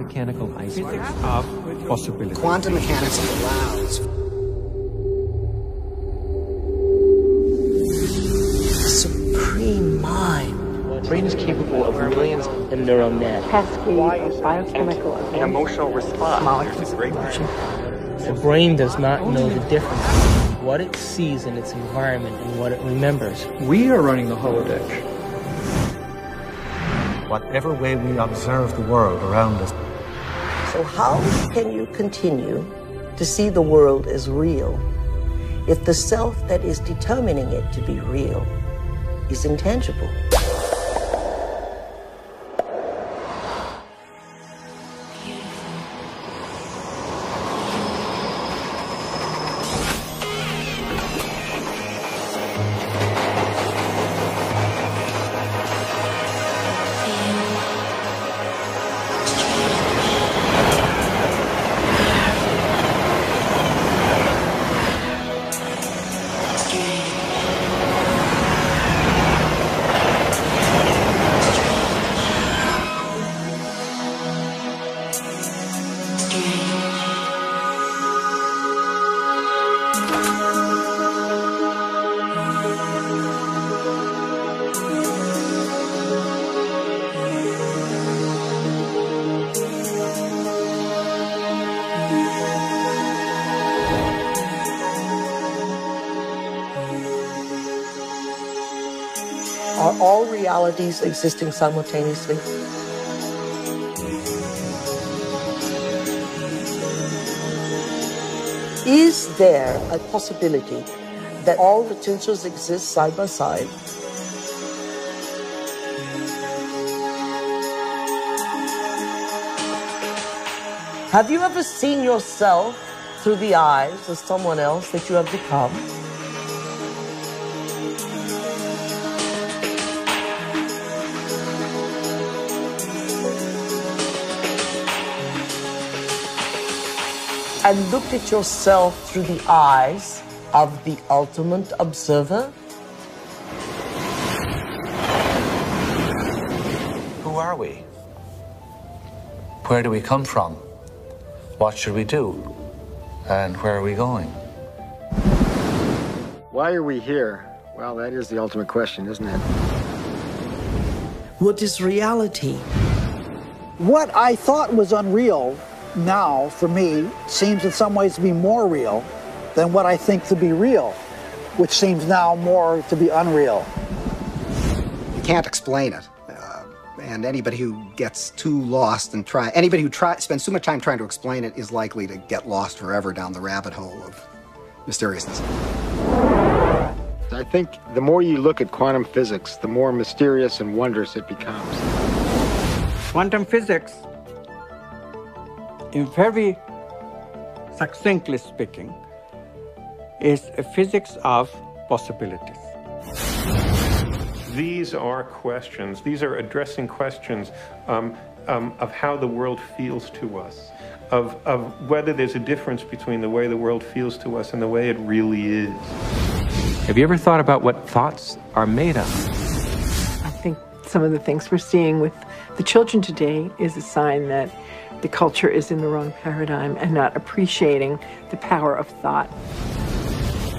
mechanical iceberg of possibility. Quantum mechanics allows a supreme mind. The brain is capable of millions of neural nets. Cascade of biochemical An emotional response. molecules. The brain does not know the difference between what it sees in its environment and what it remembers. We are running the holodeck. Whatever way we observe the world around us. So how can you continue to see the world as real if the self that is determining it to be real is intangible? Are all realities existing simultaneously? Is there a possibility that all potentials exist side by side? Have you ever seen yourself through the eyes of someone else that you have become? And looked at yourself through the eyes of the ultimate observer? Who are we? Where do we come from? What should we do? And where are we going? Why are we here? Well, that is the ultimate question, isn't it? What is reality? What I thought was unreal now, for me, seems in some ways to be more real than what I think to be real, which seems now more to be unreal. You can't explain it. And anybody who gets too lost and anybody who spends too much time trying to explain it is likely to get lost forever down the rabbit hole of mysteriousness. I think the more you look at quantum physics, the more mysterious and wondrous it becomes. Quantum physics, in very succinctly speaking, is a physics of possibilities. These are questions. These are addressing questions of how the world feels to us, of whether there's a difference between the way the world feels to us and the way it really is. Have you ever thought about what thoughts are made of? I think some of the things we're seeing with the children today is a sign that the culture is in the wrong paradigm and not appreciating the power of thought.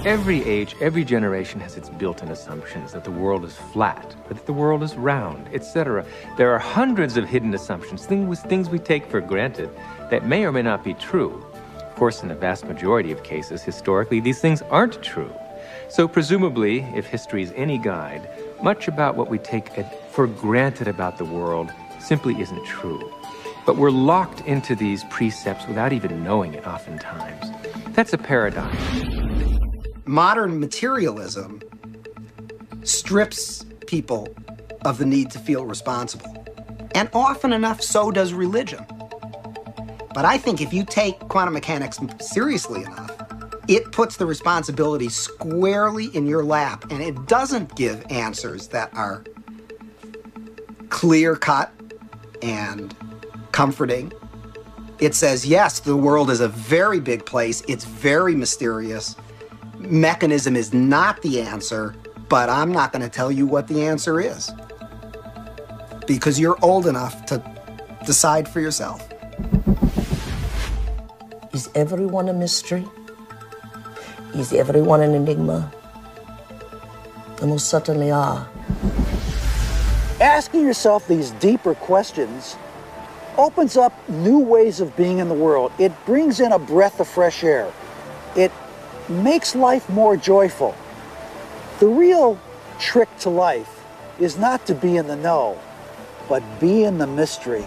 Every age, every generation has its built-in assumptions that the world is flat, or that the world is round, etc. There are hundreds of hidden assumptions, things we take for granted that may or may not be true. Of course, in the vast majority of cases, historically, these things aren't true. So presumably, if history is any guide, much about what we take for granted about the world simply isn't true. But we're locked into these precepts without even knowing it oftentimes. That's a paradox. Modern materialism strips people of the need to feel responsible. And often enough, so does religion. But I think if you take quantum mechanics seriously enough, it puts the responsibility squarely in your lap, and it doesn't give answers that are clear-cut and comforting. It says, yes, the world is a very big place, it's very mysterious, mechanism is not the answer, but I'm not going to tell you what the answer is. Because you're old enough to decide for yourself. Is everyone a mystery? Is everyone an enigma? They most certainly are. Asking yourself these deeper questions opens up new ways of being in the world. It brings in a breath of fresh air. It makes life more joyful. The real trick to life is not to be in the know, but be in the mystery.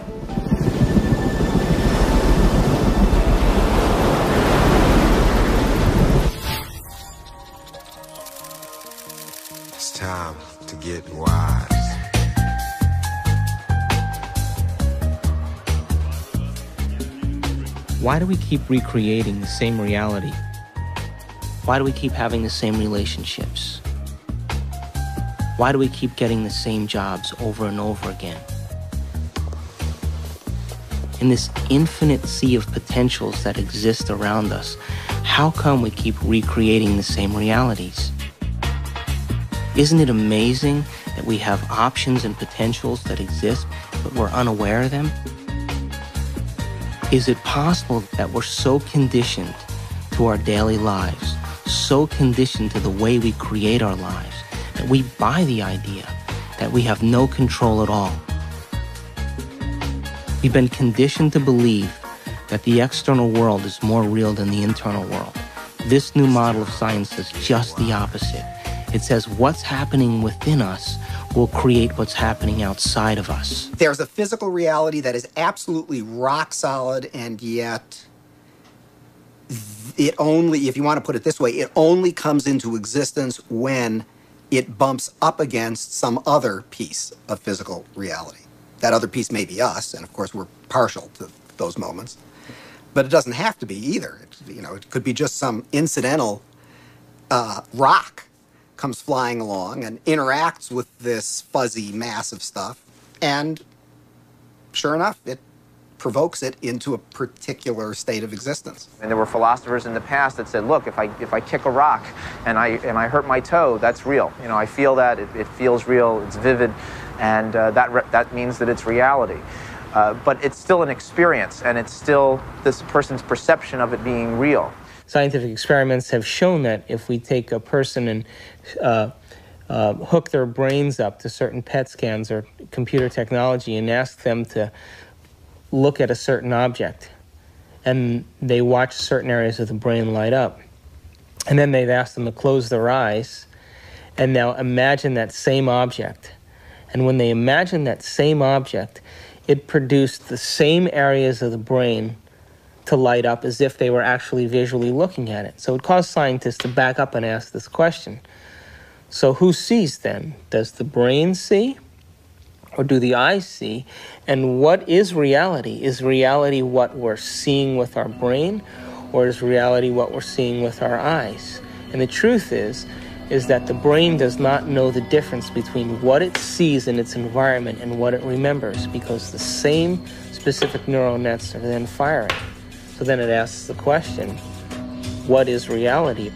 It's time to get wise. Why do we keep recreating the same reality? Why do we keep having the same relationships? Why do we keep getting the same jobs over and over again? In this infinite sea of potentials that exist around us, how come we keep recreating the same realities? Isn't it amazing that we have options and potentials that exist, but we're unaware of them? Is it possible that we're so conditioned to our daily lives, so conditioned to the way we create our lives, that we buy the idea that we have no control at all? We've been conditioned to believe that the external world is more real than the internal world. This new model of science says just the opposite. It says what's happening within us will create what's happening outside of us. There's a physical reality that is absolutely rock solid, and yet it only, if you want to put it this way, it only comes into existence when it bumps up against some other piece of physical reality. That other piece may be us, and of course we're partial to those moments. But it doesn't have to be either. It could be just some incidental rock comes flying along and interacts with this fuzzy mass of stuff, and sure enough, it provokes it into a particular state of existence. And there were philosophers in the past that said, look, if I kick a rock and I hurt my toe, that's real. I feel that, it feels real, it's vivid, and that means that it's reality. But it's still an experience, and it's still this person's perception of it being real. Scientific experiments have shown that if we take a person and hook their brains up to certain PET scans or computer technology and ask them to look at a certain object, and they watch certain areas of the brain light up, and then they've asked them to close their eyes and now imagine that same object. And when they imagine that same object, it produced the same areas of the brain to light up as if they were actually visually looking at it. So it caused scientists to back up and ask this question. So who sees then? Does the brain see? Or do the eyes see? And what is reality? Is reality what we're seeing with our brain? Or is reality what we're seeing with our eyes? And the truth is that the brain does not know the difference between what it sees in its environment and what it remembers, because the same specific neural nets are then firing. So then it asks the question, what is reality?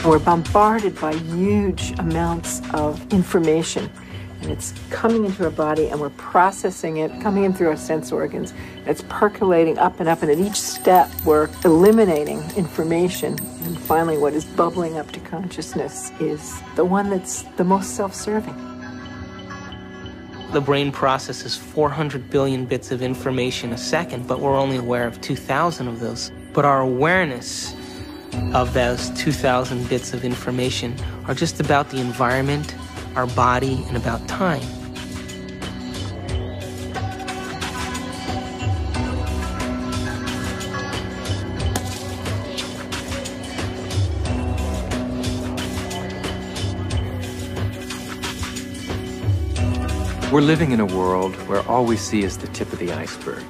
We're bombarded by huge amounts of information, and it's coming into our body, and we're processing it, coming in through our sense organs, and it's percolating up, and at each step we're eliminating information, and finally what is bubbling up to consciousness is the one that's the most self-serving. The brain processes 400 billion bits of information a second, but we're only aware of 2,000 of those. But our awareness of those 2,000 bits of information are just about the environment, our body, and about time. We're living in a world where all we see is the tip of the iceberg.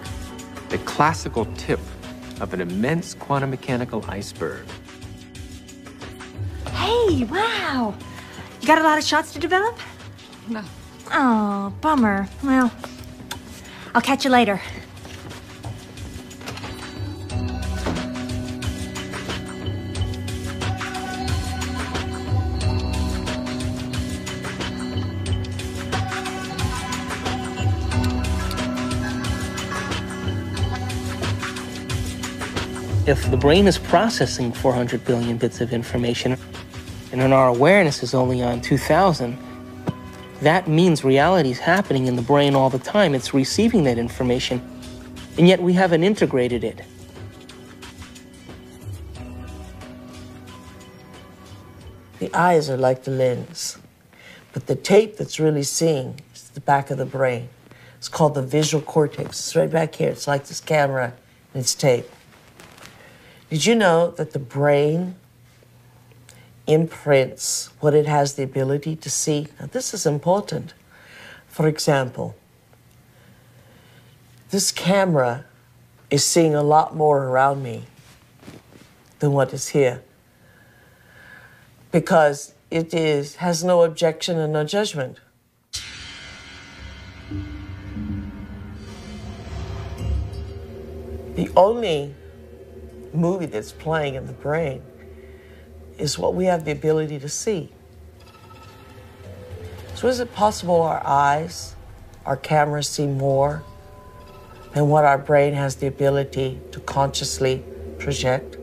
The classical tip of an immense quantum mechanical iceberg. Hey, wow! You got a lot of shots to develop? No. Oh, bummer. Well, I'll catch you later. If the brain is processing 400 billion bits of information, and then our awareness is only on 2,000, that means reality is happening in the brain all the time. It's receiving that information, and yet we haven't integrated it. The eyes are like the lens, but the tape that's really seeing is the back of the brain. It's called the visual cortex. It's right back here. It's like this camera, and it's tape. Did you know that the brain imprints what it has the ability to see? Now, this is important. For example, this camera is seeing a lot more around me than what is here, because it has no objection and no judgment. The only movie that's playing in the brain is what we have the ability to see. So is it possible our eyes, our cameras see more than what our brain has the ability to consciously project?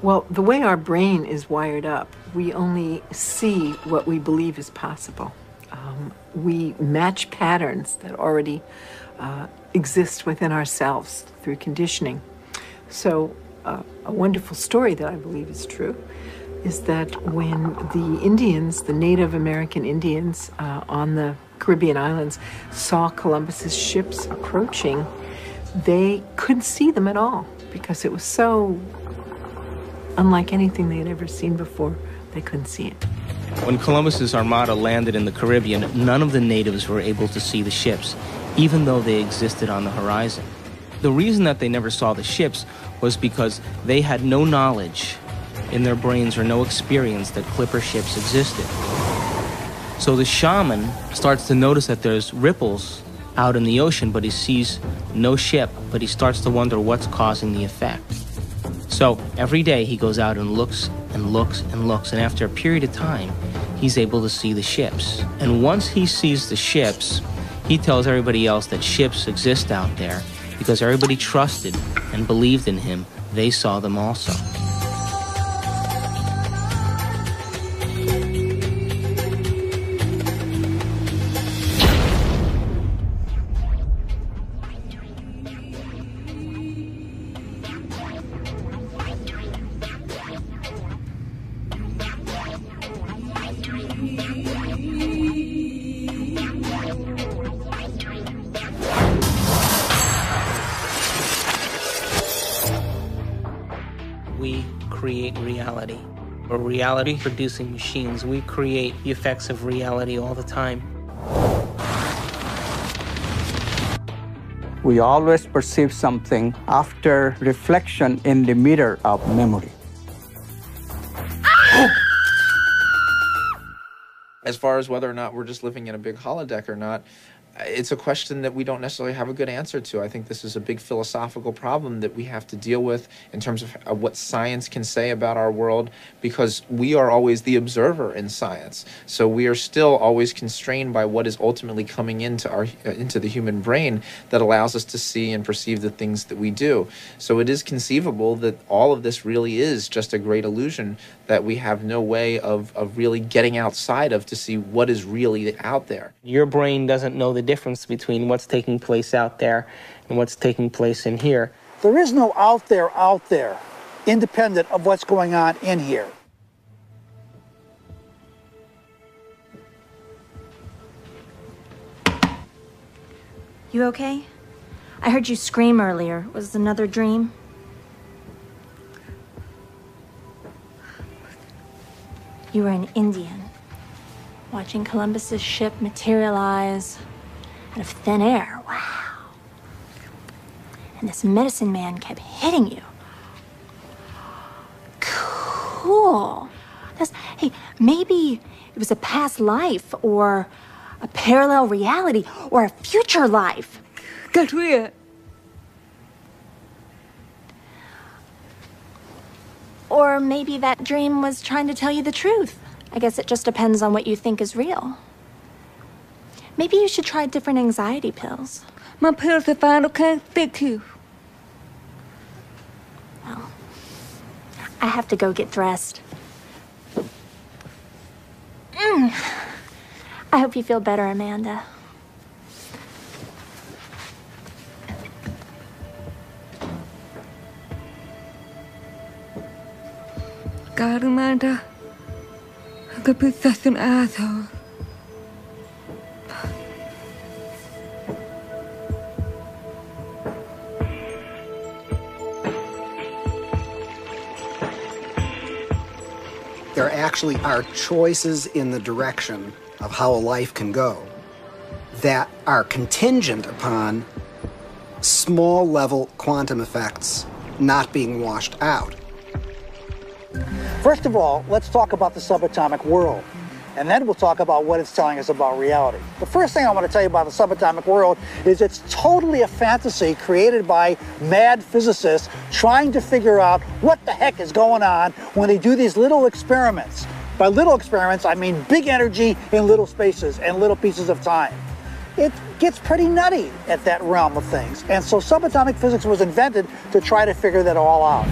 Well, the way our brain is wired up, we only see what we believe is possible. We match patterns that already exist within ourselves through conditioning. So a wonderful story that I believe is true is that when the Indians, the Native American Indians on the Caribbean islands, saw Columbus's ships approaching, they couldn't see them at all because it was so unlike anything they had ever seen before. They couldn't see it. When Columbus's armada landed in the Caribbean, none of the natives were able to see the ships, even though they existed on the horizon. The reason that they never saw the ships was because they had no knowledge in their brains or no experience that clipper ships existed. So the shaman starts to notice that there's ripples out in the ocean, but he sees no ship, but he starts to wonder what's causing the effect. So every day he goes out and looks and looks and looks, and after a period of time, he's able to see the ships. And once he sees the ships, he tells everybody else that ships exist out there because everybody trusted and believed in him. They saw them also. We create reality. We're reality-producing machines. We create the effects of reality all the time. We always perceive something after reflection in the mirror of memory. As far as whether or not we're just living in a big holodeck or not, it's a question that we don't necessarily have a good answer to. I think this is a big philosophical problem that we have to deal with in terms of what science can say about our world, because we are always the observer in science. So we are still always constrained by what is ultimately coming into the human brain that allows us to see and perceive the things that we do. So it is conceivable that all of this really is just a great illusion that we have no way of really getting outside of to see what is really out there. Your brain doesn't know the difference between what's taking place out there and what's taking place in here. There is no out there, independent of what's going on in here. You okay? I heard you scream earlier. Was it another dream? You were an Indian, watching Columbus's ship materialize out of thin air. Wow. And this medicine man kept hitting you. Cool. Hey, maybe it was a past life or a parallel reality or a future life. Got weird. Or maybe that dream was trying to tell you the truth. I guess it just depends on what you think is real. Maybe you should try different anxiety pills. My pills are fine, okay? Thank you. Well, I have to go get dressed. I hope you feel better, Amanda. God, Amanda, I could be such an asshole. There actually are choices in the direction of how a life can go that are contingent upon small-level quantum effects not being washed out. First of all, let's talk about the subatomic world, and then we'll talk about what it's telling us about reality. The first thing I want to tell you about the subatomic world is it's totally a fantasy created by mad physicists trying to figure out what the heck is going on when they do these little experiments. By little experiments, I mean big energy in little spaces and little pieces of time. It gets pretty nutty at that realm of things, and so subatomic physics was invented to try to figure that all out.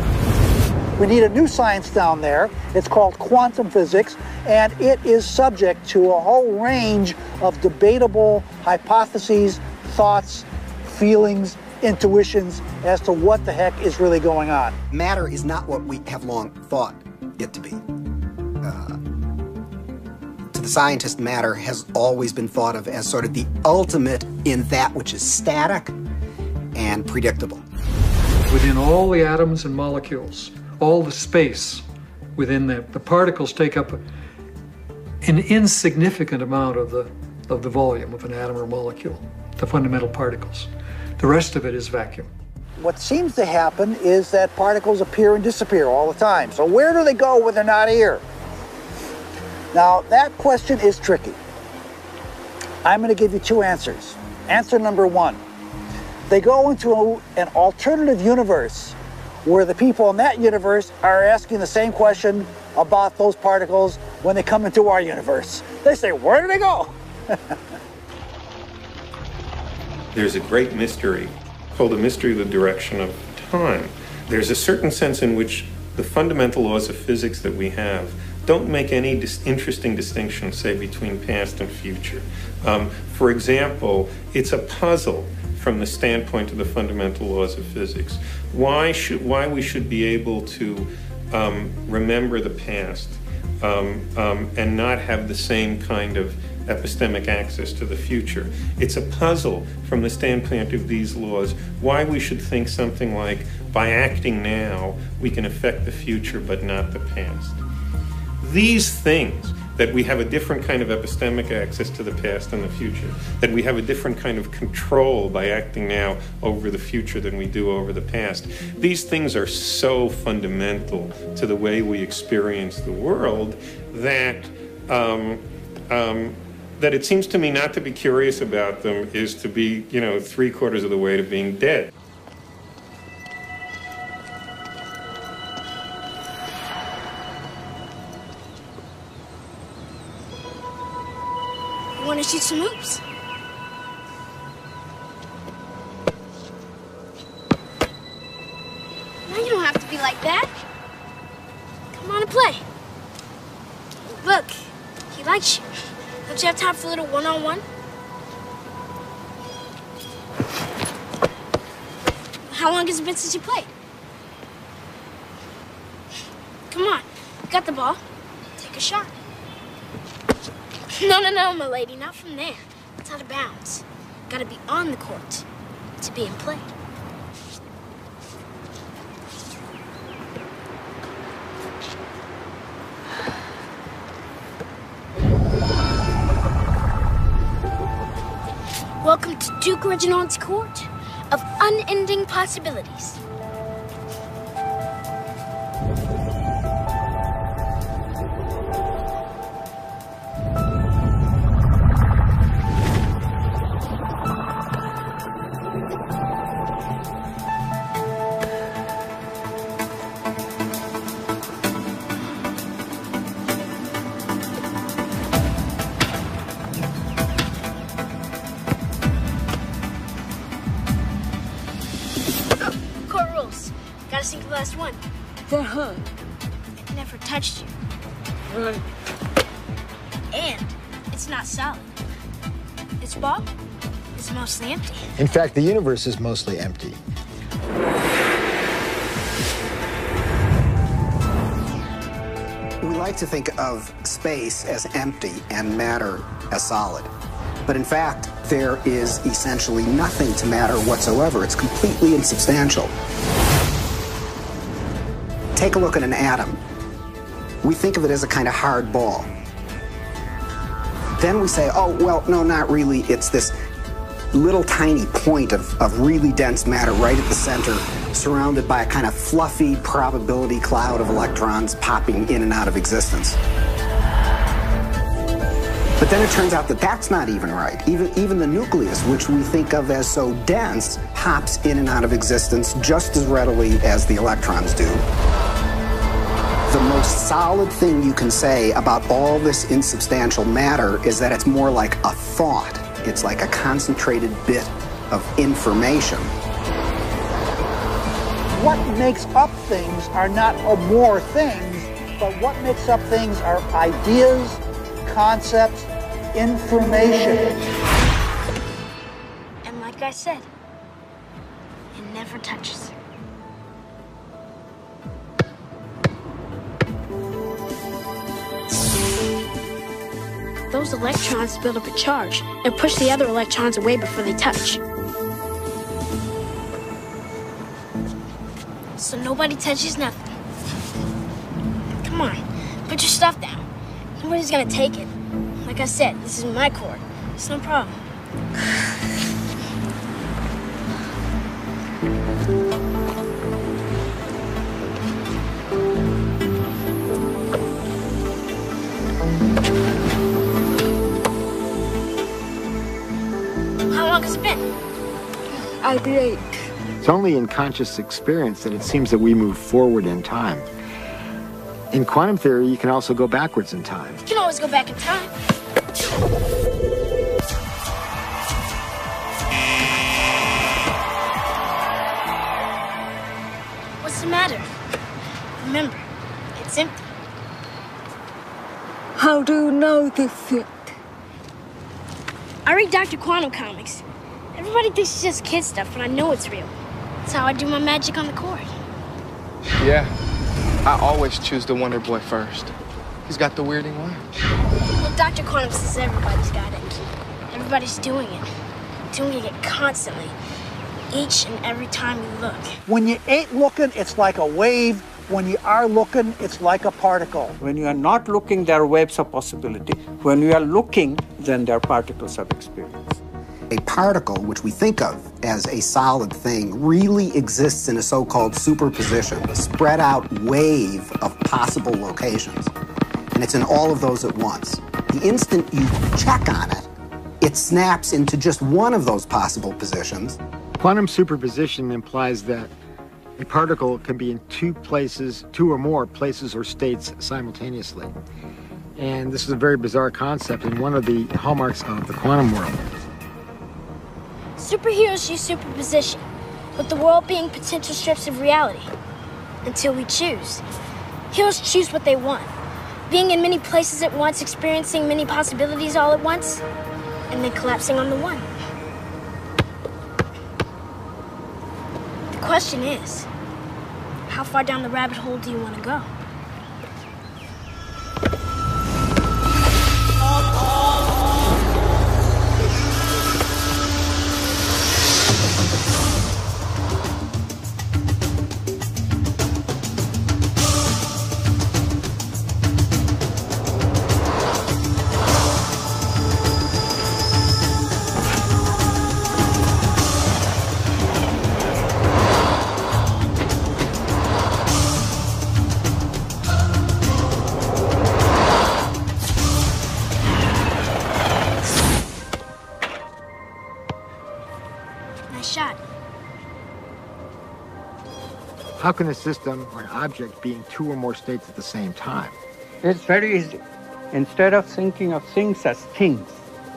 We need a new science down there. It's called quantum physics, and it is subject to a whole range of debatable hypotheses, thoughts, feelings, intuitions as to what the heck is really going on. Matter is not what we have long thought it to be. To the scientist, matter has always been thought of as sort of the ultimate in that which is static and predictable. Within all the atoms and molecules, all the space within them, the particles take up an insignificant amount of the volume of an atom or molecule, the fundamental particles. The rest of it is vacuum. What seems to happen is that particles appear and disappear all the time. So where do they go when they're not here? Now, that question is tricky. I'm going to give you two answers. Answer number one, they go into an alternative universe where the people in that universe are asking the same question about those particles when they come into our universe. They say, where do they go? There's a great mystery called the mystery of the direction of time. There's a certain sense in which the fundamental laws of physics that we have don't make any interesting distinction, say, between past and future. For example, it's a puzzle from the standpoint of the fundamental laws of physics. Why we should be able to remember the past and not have the same kind of epistemic access to the future. It's a puzzle from the standpoint of these laws, why we should think something like, by acting now, we can affect the future but not the past. These things, that we have a different kind of epistemic access to the past and the future, that we have a different kind of control by acting now over the future than we do over the past. These things are so fundamental to the way we experience the world that that it seems to me not to be curious about them is to be, 3/4 of the way to being dead. Want to shoot some hoops? Now you don't have to be like that. Come on and play. Look, he likes you. Don't you have time for a little one-on-one? How long has it been since you played? Come on, you got the ball. Take a shot. No, my lady, not from there. It's out of bounds. Gotta be on the court to be in play. Welcome to Duke Reginald's court of unending possibilities. Gotta think of the last one. Uh-huh. It never touched you. Right. And it's not solid. This ball is mostly empty. In fact, the universe is mostly empty. We like to think of space as empty and matter as solid. But in fact, there is essentially nothing to matter whatsoever. It's completely insubstantial. Take a look at an atom. We think of it as a kind of hard ball. Then we say, oh, well, no, not really. It's this little tiny point of really dense matter right at the center, surrounded by a kind of fluffy probability cloud of electrons popping in and out of existence. But then it turns out that that's not even right. Even the nucleus, which we think of as so dense, hops in and out of existence just as readily as the electrons do. The most solid thing you can say about all this insubstantial matter is that it's more like a thought. It's like a concentrated bit of information. What makes up things are not more things, but what makes up things are ideas, concepts, information. And like I said, it never touches. Those electrons build up a charge and push the other electrons away before they touch. So nobody touches nothing. Come on, put your stuff down. Nobody's gonna take it. Like I said, this is my court. It's no problem. How long has it been? I'll be late. It's only in conscious experience that it seems that we move forward in time. In quantum theory, you can also go backwards in time. You can always go back in time. What's the matter? Remember, it's empty. How do you know this yet? I read Dr. Quantum comics. Everybody thinks it's just kid stuff, but I know it's real. That's how I do my magic on the court. Yeah, I always choose the Wonder Boy first. He's got the weirding way. Well, Dr. Quantum says everybody's got it. Everybody's doing it constantly. Each and every time you look. When you ain't looking, it's like a wave. When you are looking, it's like a particle. When you are not looking, there are waves of possibility. When you are looking, then there are particles of experience. A particle, which we think of as a solid thing, really exists in a so-called superposition, a spread out wave of possible locations. And it's in all of those at once. The instant you check on it, it snaps into just one of those possible positions. Quantum superposition implies that a particle can be in two or more places or states simultaneously. And this is a very bizarre concept and one of the hallmarks of the quantum world. Superheroes use superposition, with the world being potential strips of reality. Until we choose. Heroes choose what they want. Being in many places at once, experiencing many possibilities all at once, and then collapsing on the one. The question is, how far down the rabbit hole do you want to go? How can a system or an object be in two or more states at the same time? It's very easy. Instead of thinking of things as things,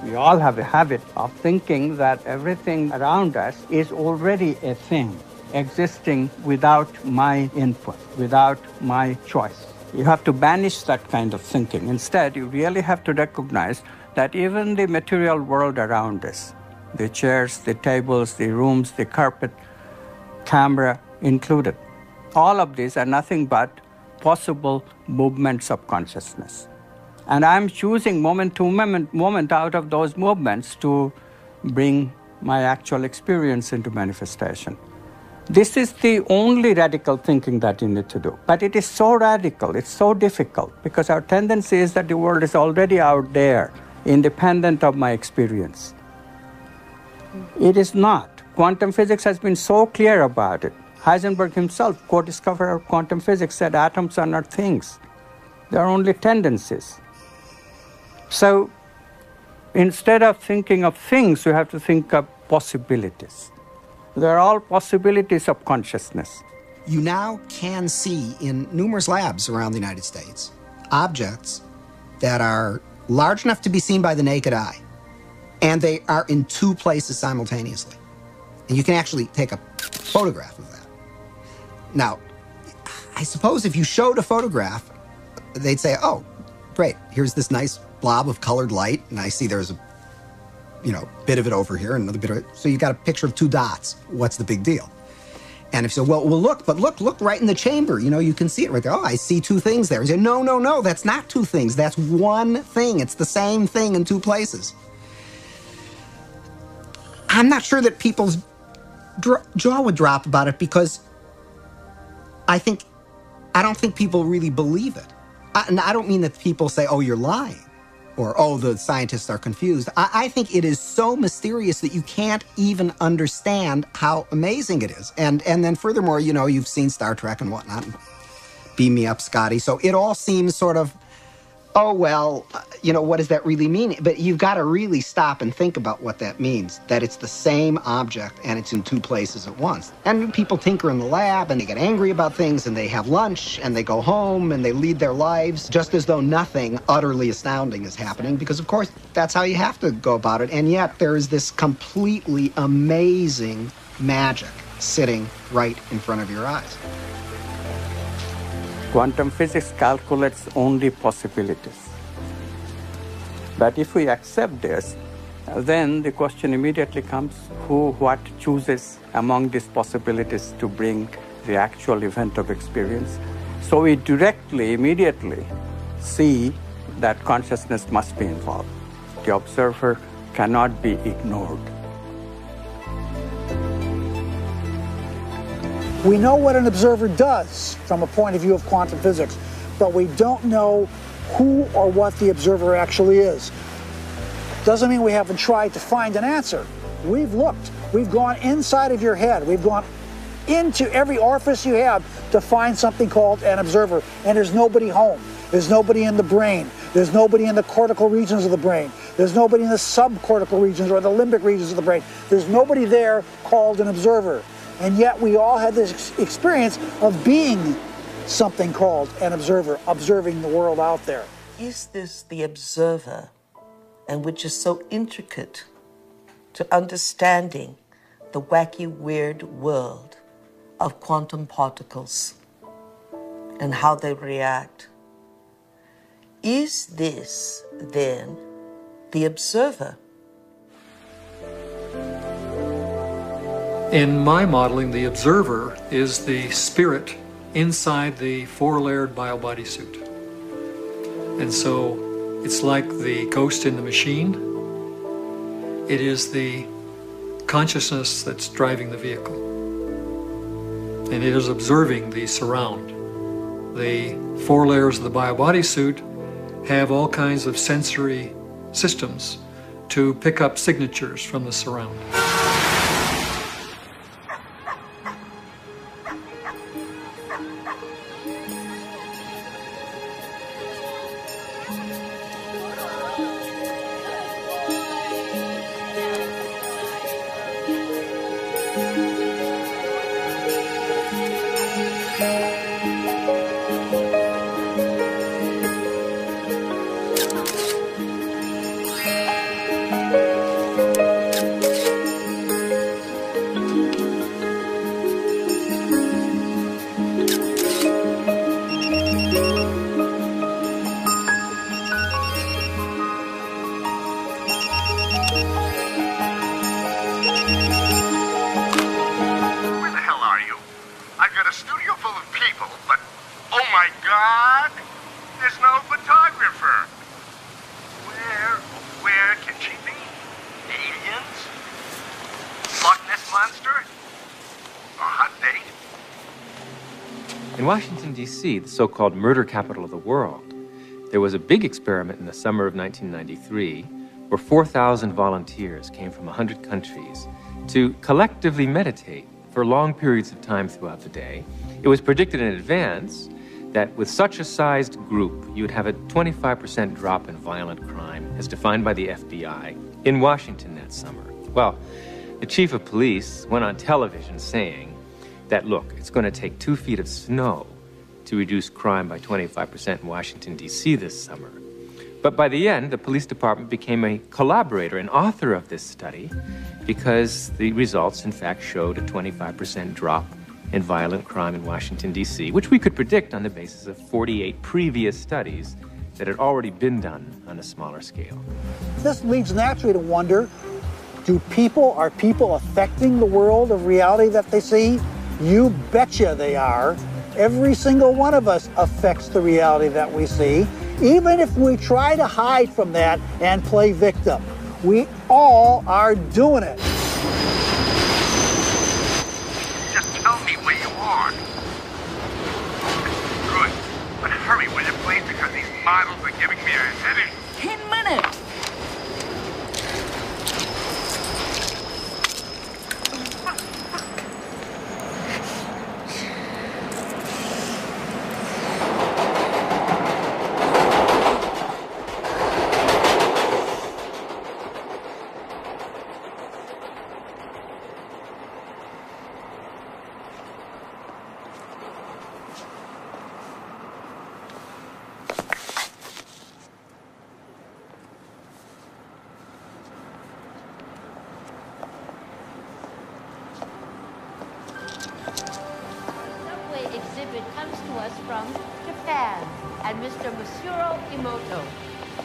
we all have a habit of thinking that everything around us is already a thing. existing without my input, without my choice. You have to banish that kind of thinking. Instead, you really have to recognize that even the material world around us, the chairs, the tables, the rooms, the carpet, camera included, all of these are nothing but possible movements of consciousness. And I'm choosing moment to moment out of those movements to bring my actual experience into manifestation. This is the only radical thinking that you need to do. But it is so radical, it's so difficult, because our tendency is that the world is already out there, independent of my experience. It is not. Quantum physics has been so clear about it. Heisenberg himself, co-discoverer of quantum physics, said atoms are not things. They are only tendencies. So instead of thinking of things, you have to think of possibilities. They're all possibilities of consciousness. You now can see in numerous labs around the United States objects that are large enough to be seen by the naked eye, and they are in two places simultaneously. And you can actually take a photograph of that. Now, I suppose if you showed a photograph, they'd say, oh, great, here's this nice blob of colored light, and I see there's a bit of it over here, and another bit of it. So you got a picture of two dots. What's the big deal? And if so, well, look right in the chamber. You can see it right there. Oh, I see two things there. You say, no, that's not two things. That's one thing. It's the same thing in two places. I'm not sure that people's jaw would drop about it, because I don't think people really believe it. And I don't mean that people say, oh, you're lying, or, oh, the scientists are confused. I think it is so mysterious that you can't even understand how amazing it is. And then furthermore, you've seen Star Trek and whatnot. Beam me up, Scotty. So it all seems sort of, oh, well, what does that really mean? But you've got to really stop and think about what that means, that it's the same object and it's in two places at once. And people tinker in the lab and they get angry about things and they have lunch and they go home and they lead their lives just as though nothing utterly astounding is happening, because, of course, that's how you have to go about it. And yet there is this completely amazing magic sitting right in front of your eyes. Quantum physics calculates only possibilities. But if we accept this, then the question immediately comes, what chooses among these possibilities to bring the actual event of experience? So we immediately see that consciousness must be involved. The observer cannot be ignored. We know what an observer does from a point of view of quantum physics, but we don't know who or what the observer actually is. Doesn't mean we haven't tried to find an answer. We've looked. We've gone inside of your head. We've gone into every orifice you have to find something called an observer, and there's nobody home. There's nobody in the brain. There's nobody in the cortical regions of the brain. There's nobody in the subcortical regions or the limbic regions of the brain. There's nobody there called an observer. And yet we all had this experience of being something called an observer, observing the world out there. Is this the observer, and which is so intricate to understanding the wacky, weird world of quantum particles and how they react? Is this, then, the observer? In my modeling, the observer is the spirit inside the four-layered bio-body suit. And so it's like the ghost in the machine. It is the consciousness that's driving the vehicle. And it is observing the surround. The four layers of the bio-body suit have all kinds of sensory systems to pick up signatures from the surround. In Washington, D.C., the so-called murder capital of the world, there was a big experiment in the summer of 1993 where 4,000 volunteers came from 100 countries to collectively meditate for long periods of time throughout the day. It was predicted in advance that with such a sized group, you would have a 25% drop in violent crime, as defined by the FBI, in Washington that summer. Well, the chief of police went on television saying that, look, it's going to take 2 feet of snow to reduce crime by 25% in Washington, D.C. this summer. But by the end, the police department became a collaborator and author of this study because the results, in fact, showed a 25% drop in violent crime in Washington, D.C., which we could predict on the basis of 48 previous studies that had already been done on a smaller scale. This leads naturally to wonder, are people affecting the world of reality that they see? You betcha they are. Every single one of us affects the reality that we see, even if we try to hide from that and play victim. We all are doing it. Just tell me where you are. Good. But hurry, will you please, because these models are giving me a headache. 10 minutes. Comes to us from Japan and Mr. Masuro Emoto.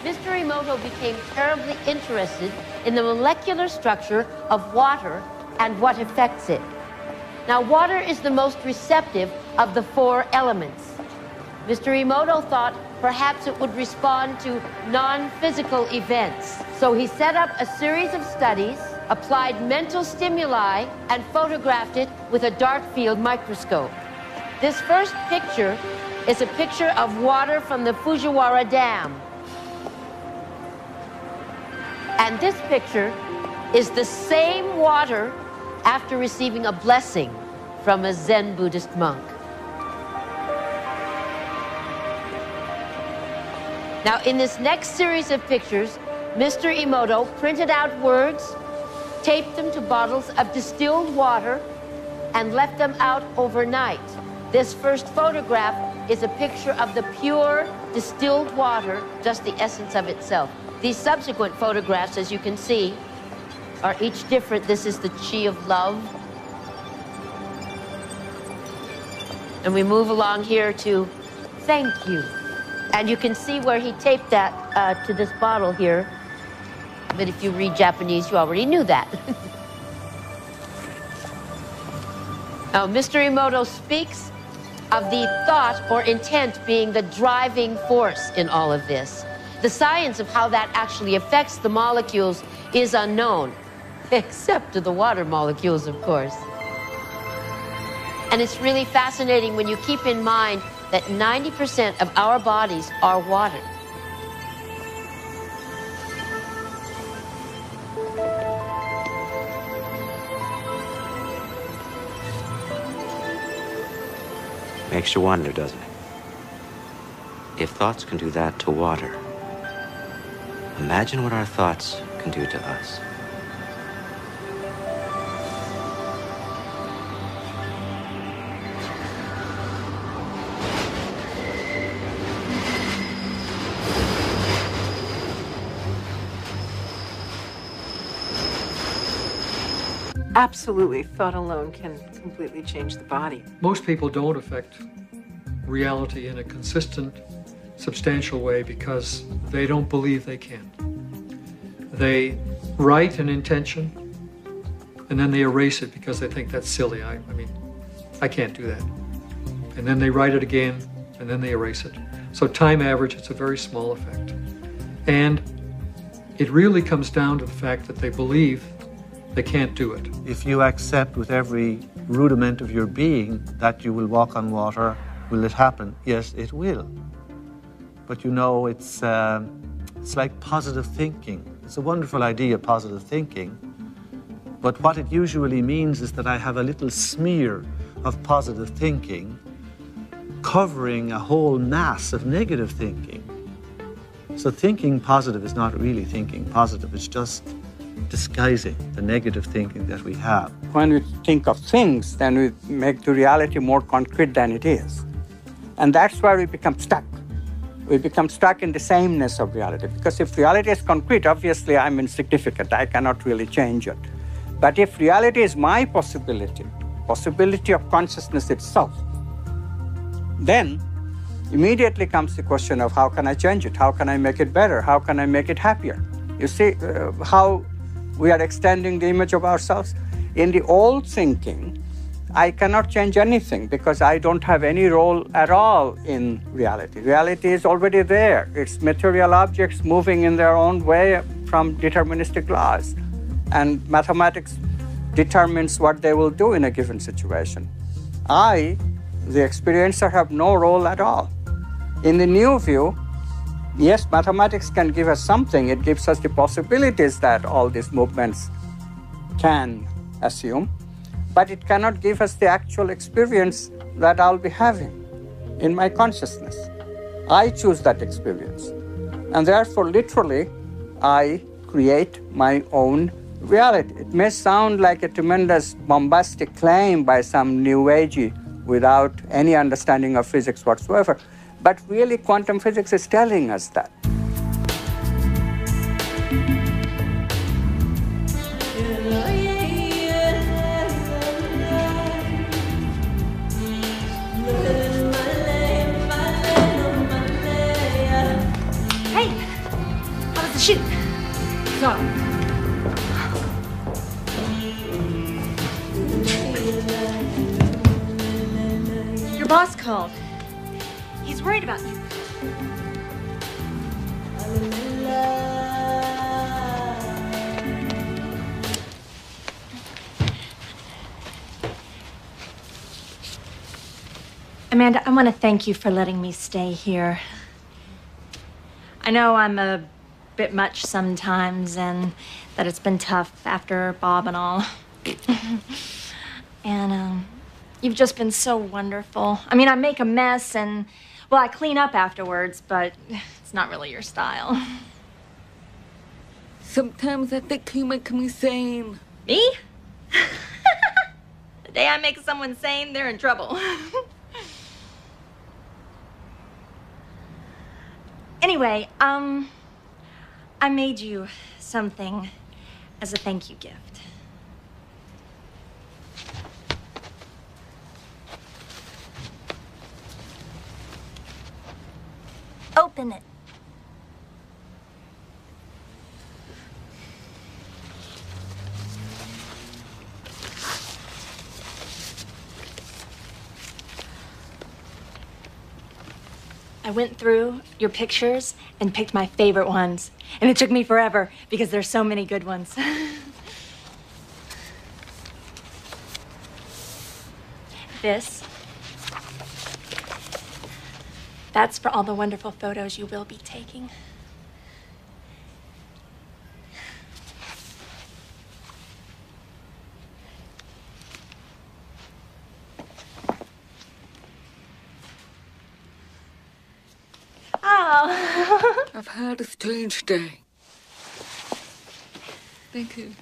Mr. Emoto became terribly interested in the molecular structure of water and what affects it. Now, water is the most receptive of the 4 elements. Mr. Emoto thought perhaps it would respond to non-physical events. So he set up a series of studies, applied mental stimuli, and photographed it with a dark field microscope. This first picture is a picture of water from the Fujiwara Dam. And this picture is the same water after receiving a blessing from a Zen Buddhist monk. Now, in this next series of pictures, Mr. Emoto printed out words, taped them to bottles of distilled water, and left them out overnight. This first photograph is a picture of the pure distilled water, just the essence of itself. These subsequent photographs, as you can see, are each different. This is the chi of love. And we move along here to thank you. And you can see where he taped that to this bottle here. But if you read Japanese, you already knew that. Now, Mr. Emoto speaks of the thought or intent being the driving force in all of this. The science of how that actually affects the molecules is unknown, except to the water molecules, of course. And it's really fascinating when you keep in mind that 90% of our bodies are water. Makes you wonder, doesn't it? If thoughts can do that to water, imagine what our thoughts can do to us. Absolutely. Thought alone can completely change the body. Most people don't affect reality in a consistent, substantial way because they don't believe they can. They write an intention and then they erase it because they think that's silly. I mean, I can't do that. And then they write it again and then they erase it. So time average, it's a very small effect. And it really comes down to the fact that they believe they can't do it. If you accept with every rudiment of your being that you will walk on water Will it happen? Yes, it will. But you know, it's like positive thinking. It's a wonderful idea, positive thinking. But what it usually means is that I have a little smear of positive thinking covering a whole mass of negative thinking. So thinking positive is not really thinking positive. It's just disguising the negative thinking that we have. When we think of things, then we make the reality more concrete than it is. And that's where we become stuck. We become stuck in the sameness of reality. Because if reality is concrete, obviously I'm insignificant. I cannot really change it. But if reality is my possibility of consciousness itself, then immediately comes the question of how can I change it? How can I make it better? How can I make it happier? You see how we are extending the image of ourselves? In the old thinking, I cannot change anything because I don't have any role at all in reality. Reality is already there. It's material objects moving in their own way from deterministic laws. And mathematics determines what they will do in a given situation. I, the experiencer, have no role at all. In the new view, yes, mathematics can give us something. It gives us the possibilities that all these movements can assume, but it cannot give us the actual experience that I'll be having in my consciousness. I choose that experience. And therefore, literally, I create my own reality. It may sound like a tremendous bombastic claim by some new agey without any understanding of physics whatsoever, but really quantum physics is telling us that. Hey, how was the shoot? So. Your boss called. He's worried about you. Amanda, I want to thank you for letting me stay here. I know I'm a bit much sometimes and that it's been tough after Bob and all. And you've just been so wonderful. I mean, I make a mess and, well, I clean up afterwards, but it's not really your style. Sometimes I think you make me sane. Me? The day I make someone sane, they're in trouble. Anyway, I made you something as a thank you gift. Open it. I went through your pictures and picked my favorite ones. And it took me forever because there's so many good ones. That's for all the wonderful photos you will be taking. Oh. I've had a strange day. Thank you.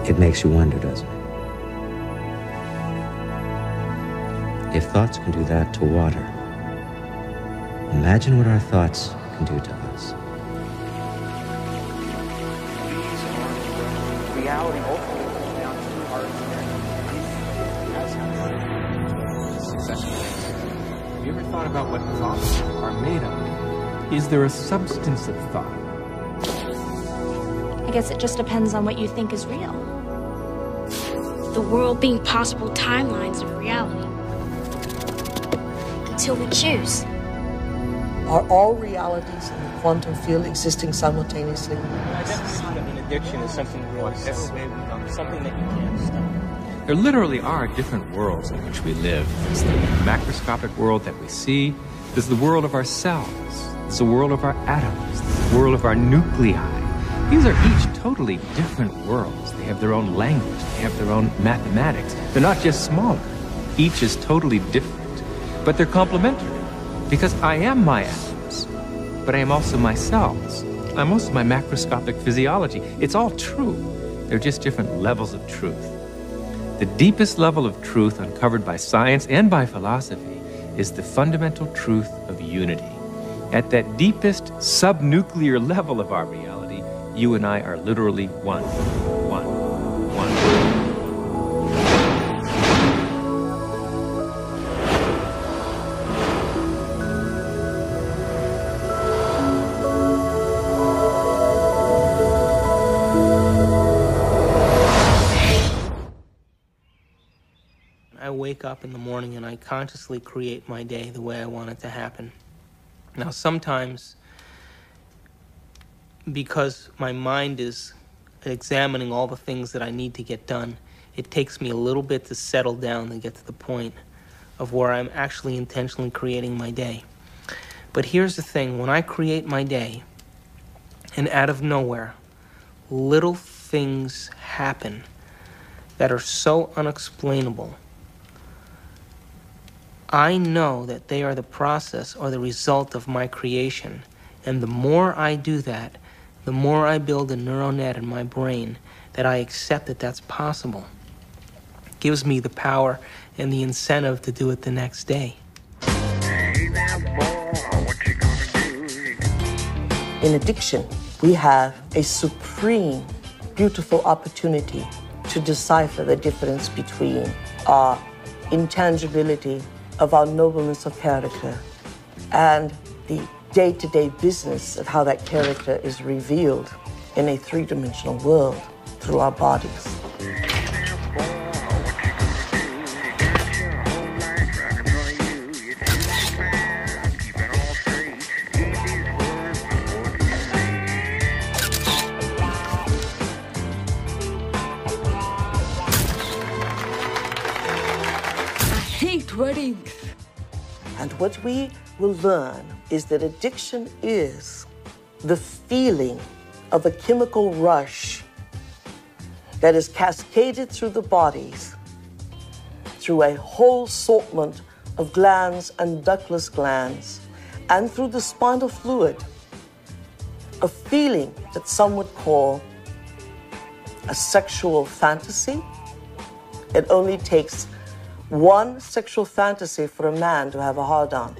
It makes you wonder, doesn't it? If thoughts can do that to water, imagine what our thoughts can do to us. Reality ultimately comes down to our experience. Have you ever thought about what thoughts are made of? Is there a substance of thought? I guess it just depends on what you think is real. The world being possible timelines of reality. Until we choose. Are all realities in the quantum field existing simultaneously? I definitely think of an addiction as something really something that you can't stop. There literally are different worlds in which we live. There's the macroscopic world that we see. There's the world of our cells. There's the world of our atoms. There's the world of our nuclei. These are each totally different worlds. They have their own language. They have their own mathematics. They're not just smaller. Each is totally different. But they're complementary. Because I am my atoms. But I am also my cells. I'm also my macroscopic physiology. It's all true. They're just different levels of truth. The deepest level of truth uncovered by science and by philosophy is the fundamental truth of unity. At that deepest subnuclear level of our reality, you and I are literally one. I wake up in the morning and I consciously create my day the way I want it to happen. Now, sometimes, because my mind is examining all the things that I need to get done, it takes me a little bit to settle down and get to the point of where I'm actually intentionally creating my day. But here's the thing, when I create my day, and out of nowhere, little things happen that are so unexplainable, I know that they are the process or the result of my creation. And the more I do that, the more I build a neural net in my brain that I accept that that's possible. It gives me the power and the incentive to do it the next day. In addiction, we have a supreme, beautiful opportunity to decipher the difference between our intangibility of our nobleness of character and the day-to-day business of how that character is revealed in a three-dimensional world through our bodies. Weddings. And what we will learn is that addiction is the feeling of a chemical rush that is cascaded through the bodies through a whole assortment of glands and ductless glands and through the spinal fluid, a feeling that some would call a sexual fantasy. It only takes one sexual fantasy for a man to have a hard-on.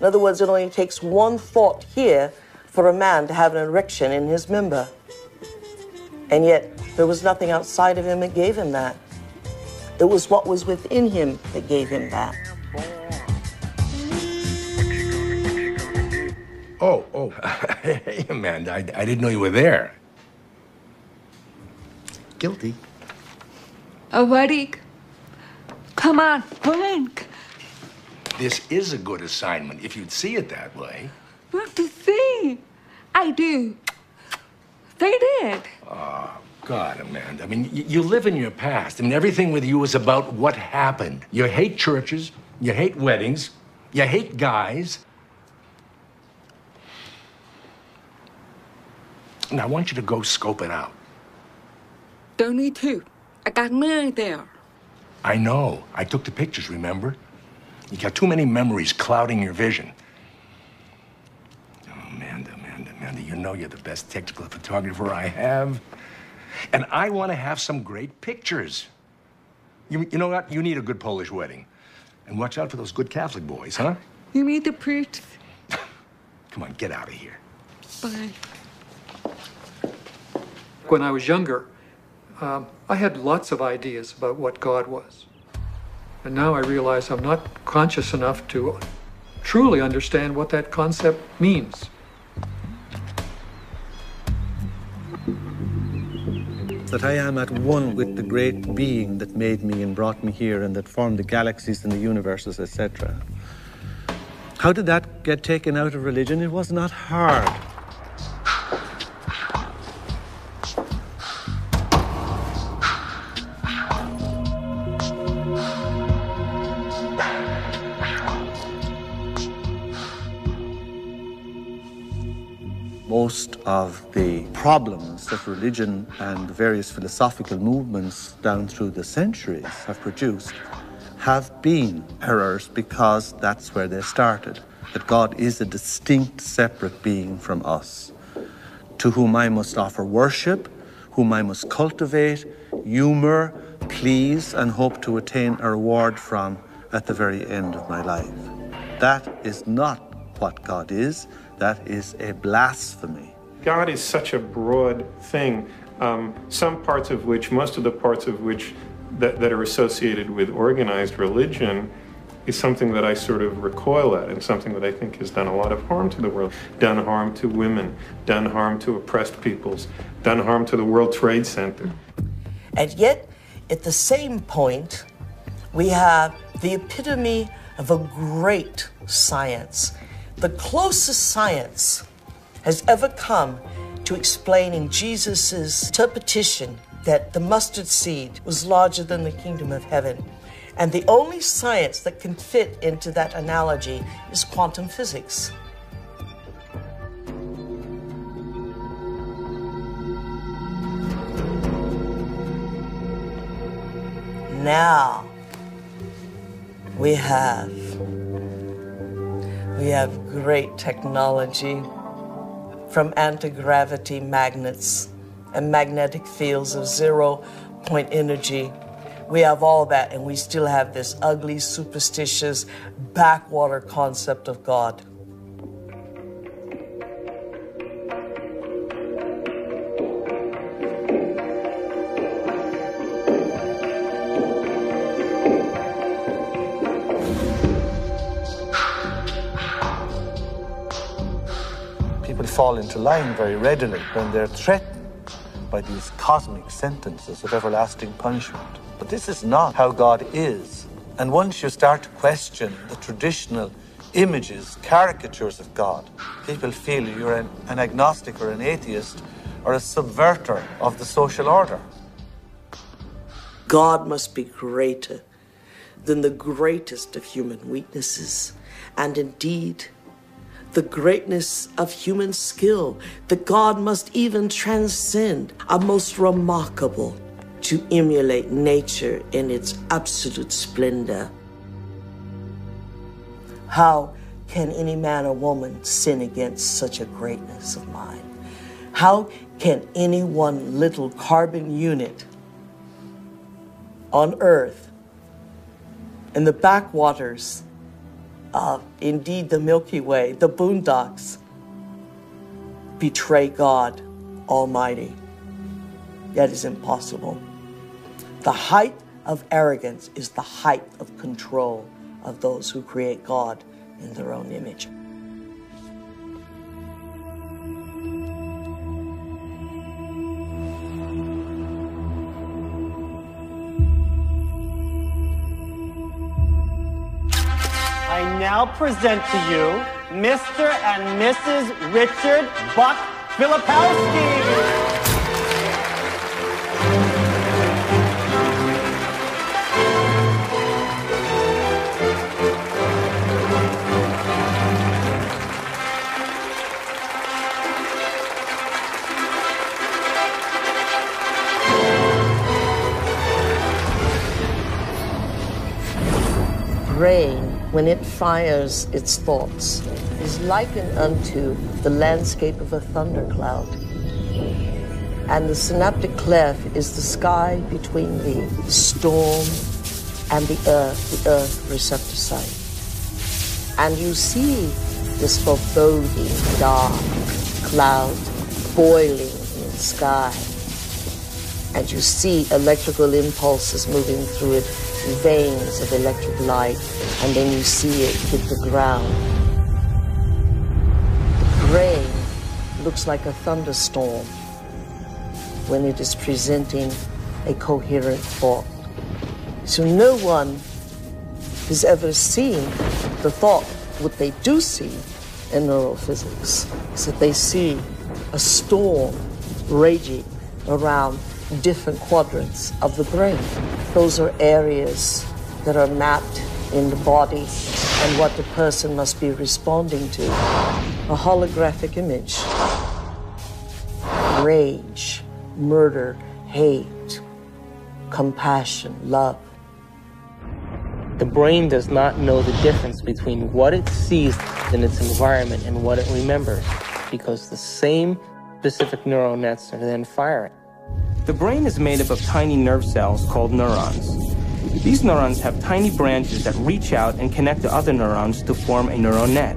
In other words, it only takes one thought here for a man to have an erection in his member. And yet, there was nothing outside of him that gave him that. It was what was within him that gave him that. Oh, hey, Amanda, I didn't know you were there. Guilty. A wedding. Come on, blink. This is a good assignment, if you'd see it that way. What to see? I do. They did. Oh, God, Amanda. I mean, you live in your past. I mean, everything with you is about what happened. You hate churches, you hate weddings, you hate guys. Now, I want you to go scope it out. Don't need to. I got money there. I know. I took the pictures, remember? You got too many memories clouding your vision. Oh, Amanda, you know you're the best technical photographer I have. And I want to have some great pictures. You know what? You need a good Polish wedding. And watch out for those good Catholic boys, huh? You need the priest. Come on, get out of here. Bye. When I was younger, I had lots of ideas about what God was. And now I realize I'm not conscious enough to truly understand what that concept means. That I am at one with the great being that made me and brought me here and that formed the galaxies and the universes, etc. How did that get taken out of religion? It was not hard. Most of the problems that religion and the various philosophical movements down through the centuries have produced have been errors because that's where they started. That God is a distinct, separate being from us, to whom I must offer worship, whom I must cultivate, humor, please, and hope to attain a reward from at the very end of my life. That is not what God is. That is a blasphemy. God is such a broad thing, some parts of which, most of the parts of which that are associated with organized religion is something that I sort of recoil at and something that I think has done a lot of harm to the world, done harm to women, done harm to oppressed peoples, done harm to the World Trade Center. And yet, at the same point, we have the epitome of a great science. The closest science has ever come to explaining Jesus' interpretation that the mustard seed was larger than the kingdom of heaven. And the only science that can fit into that analogy is quantum physics. Now, we have great technology, from anti-gravity magnets and magnetic fields of zero-point energy. We have all that, and we still have this ugly, superstitious, backwater concept of God. Fall into line very readily when they're threatened by these cosmic sentences of everlasting punishment. But this is not how God is. And once you start to question the traditional images, caricatures of God, people feel you're an agnostic or an atheist or a subverter of the social order. God must be greater than the greatest of human weaknesses, and indeed, the greatness of human skill, that God must even transcend, are most remarkable to emulate nature in its absolute splendor. How can any man or woman sin against such a greatness of mind? How can any one little carbon unit on Earth, in the backwaters of, indeed, the Milky Way, the boondocks, betray God Almighty? That is impossible. The height of arrogance is the height of control of those who create God in their own image. I now present to you Mr. and Mrs. Richard Buck Filipowski. Brain, when it fires its thoughts, is likened unto the landscape of a thundercloud. And the synaptic cleft is the sky between the storm and the earth receptor site. And you see this foreboding dark cloud boiling in the sky. And you see electrical impulses moving through it veins of electric light, and then you see it hit the ground. The brain looks like a thunderstorm when it is presenting a coherent thought. So no one has ever seen the thought. What they do see in neurophysics is that they see a storm raging around different quadrants of the brain. Those are areas that are mapped in the body and what the person must be responding to. A holographic image. Rage, murder, hate, compassion, love. The brain does not know the difference between what it sees in its environment and what it remembers, because the same specific neural nets are then firing. The brain is made up of tiny nerve cells called neurons. These neurons have tiny branches that reach out and connect to other neurons to form a neural net.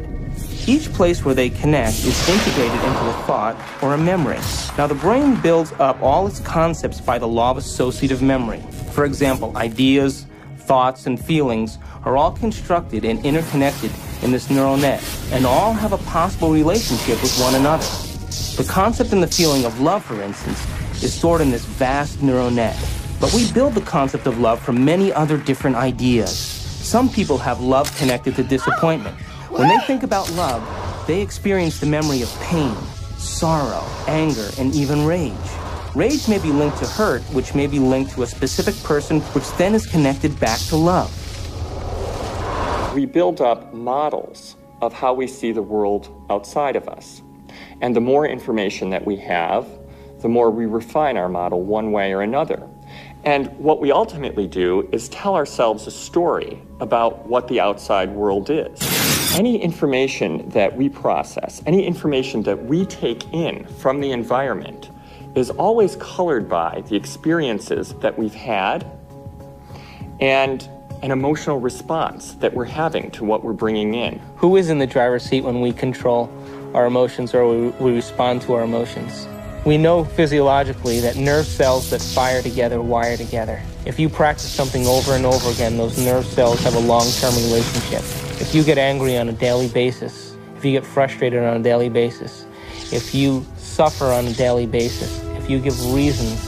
Each place where they connect is integrated into a thought or a memory. Now, the brain builds up all its concepts by the law of associative memory. For example, ideas, thoughts, and feelings are all constructed and interconnected in this neural net, and all have a possible relationship with one another. The concept and the feeling of love, for instance, is stored in this vast neural net. But we build the concept of love from many other different ideas. Some people have love connected to disappointment. When they think about love, they experience the memory of pain, sorrow, anger, and even rage. Rage may be linked to hurt, which may be linked to a specific person, which then is connected back to love. We build up models of how we see the world outside of us. And the more information that we have, the more we refine our model one way or another. And what we ultimately do is tell ourselves a story about what the outside world is. Any information that we process, any information that we take in from the environment is always colored by the experiences that we've had and an emotional response that we're having to what we're bringing in. Who is in the driver's seat when we control our emotions or we respond to our emotions? We know physiologically that nerve cells that fire together wire together. If you practice something over and over again, those nerve cells have a long-term relationship. If you get angry on a daily basis, if you get frustrated on a daily basis, if you suffer on a daily basis, if you give reasons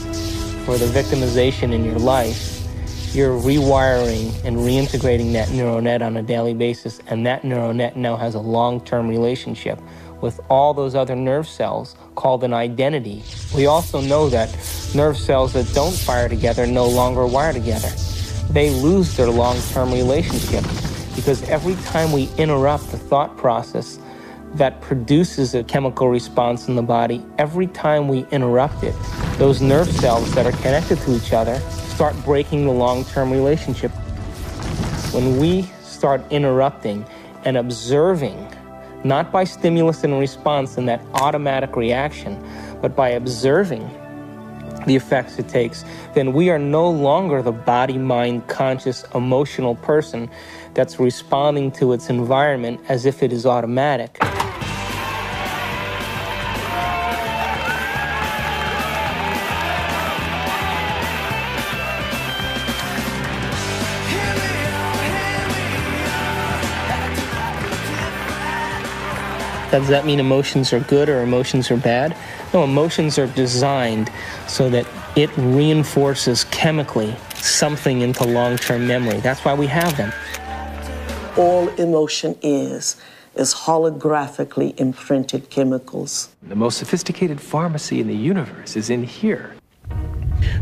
for the victimization in your life, you're rewiring and reintegrating that neural net on a daily basis, and that neural net now has a long-term relationship with all those other nerve cells called an identity. We also know that nerve cells that don't fire together no longer wire together. They lose their long-term relationship because every time we interrupt the thought process that produces a chemical response in the body, every time we interrupt it, those nerve cells that are connected to each other start breaking the long-term relationship. When we start interrupting and observing, not by stimulus and response and that automatic reaction, but by observing the effects it takes, then we are no longer the body, mind, conscious, emotional person that's responding to its environment as if it is automatic. Does that mean emotions are good or emotions are bad? No, emotions are designed so that it reinforces chemically something into long-term memory. That's why we have them. All emotion is holographically imprinted chemicals. The most sophisticated pharmacy in the universe is in here.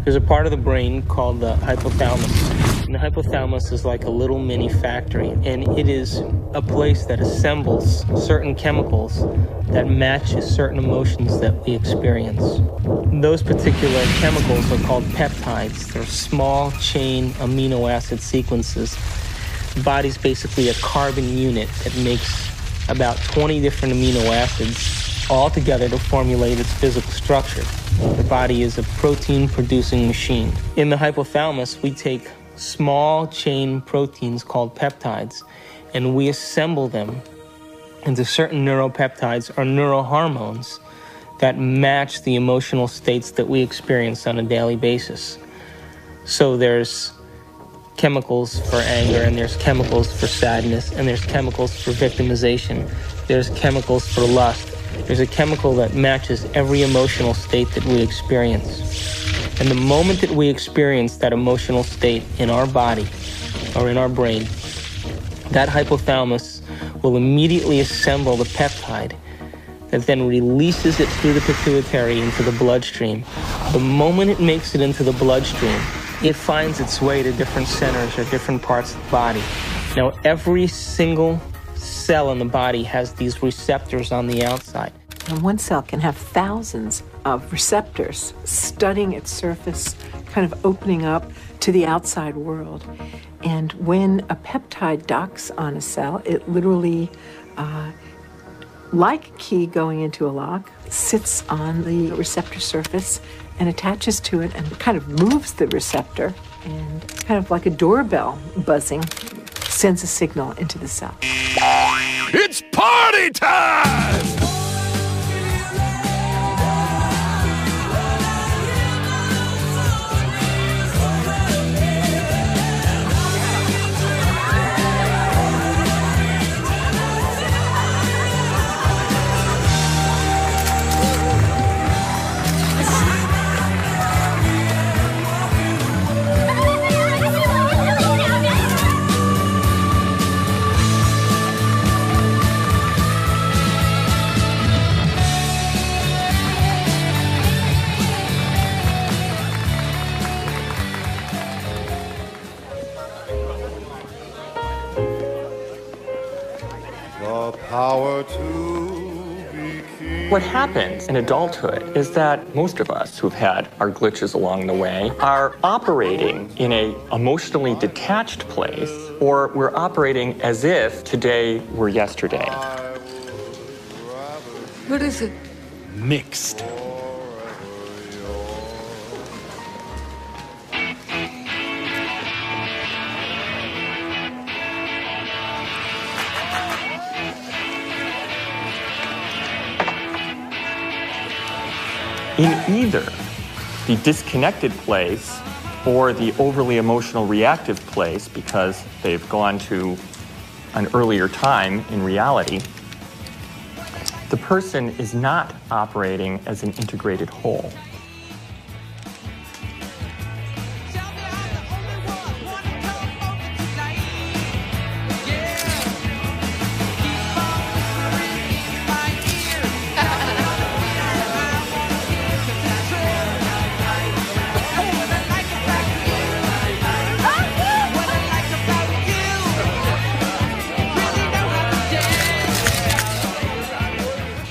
There's a part of the brain called the hypothalamus. And the hypothalamus is like a little mini factory, and it is a place that assembles certain chemicals that match certain emotions that we experience. Those particular chemicals are called peptides. They're small chain amino acid sequences. The body's basically a carbon unit that makes about 20 different amino acids all together to formulate its physical structure. The body is a protein-producing machine. In the hypothalamus, we take small chain proteins called peptides, and we assemble them into certain neuropeptides or neurohormones that match the emotional states that we experience on a daily basis. So there's chemicals for anger, and there's chemicals for sadness, and there's chemicals for victimization. There's chemicals for lust. There's a chemical that matches every emotional state that we experience. And the moment that we experience that emotional state in our body or in our brain, that hypothalamus will immediately assemble the peptide that then releases it through the pituitary into the bloodstream. The moment it makes it into the bloodstream, it finds its way to different centers or different parts of the body. Now, every single cell in the body has these receptors on the outside. And one cell can have thousands of receptors studying its surface, kind of opening up to the outside world. And when a peptide docks on a cell, it literally, like a key going into a lock, sits on the receptor surface and attaches to it and kind of moves the receptor, and kind of like a doorbell buzzing, sends a signal into the cell. It's party time! Power to be king. What happens in adulthood is that most of us who've had our glitches along the way are operating in an emotionally detached place, or we're operating as if today were yesterday. What is it? Mixed. In either the disconnected place or the overly emotional reactive place, because they've gone to an earlier time in reality, the person is not operating as an integrated whole.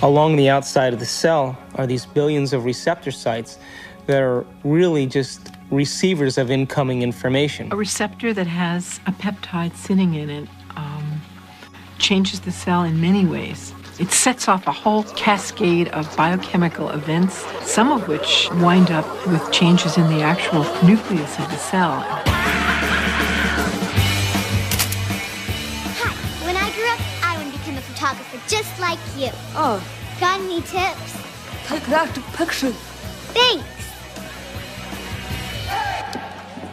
Along the outside of the cell are these billions of receptor sites that are really just receivers of incoming information. A receptor that has a peptide sitting in it changes the cell in many ways. It sets off a whole cascade of biochemical events, some of which wind up with changes in the actual nucleus of the cell. When I grew up, I would become a photographer just like you. Oh. Got any tips? Take lots of pictures. Thanks.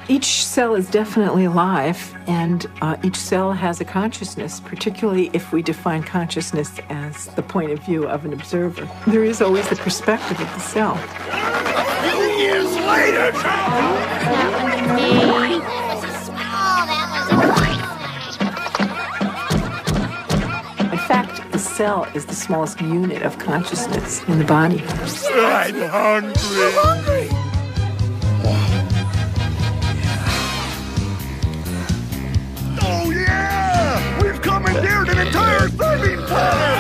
Each cell is definitely alive, and each cell has a consciousness, particularly if we define consciousness as the point of view of an observer. There is always the perspective of the cell. A few years later! That was me. That was small. In fact, the cell is the smallest unit of consciousness in the body. I'm hungry. I'm hungry. Oh, yeah! We've commandeered an entire serving planet!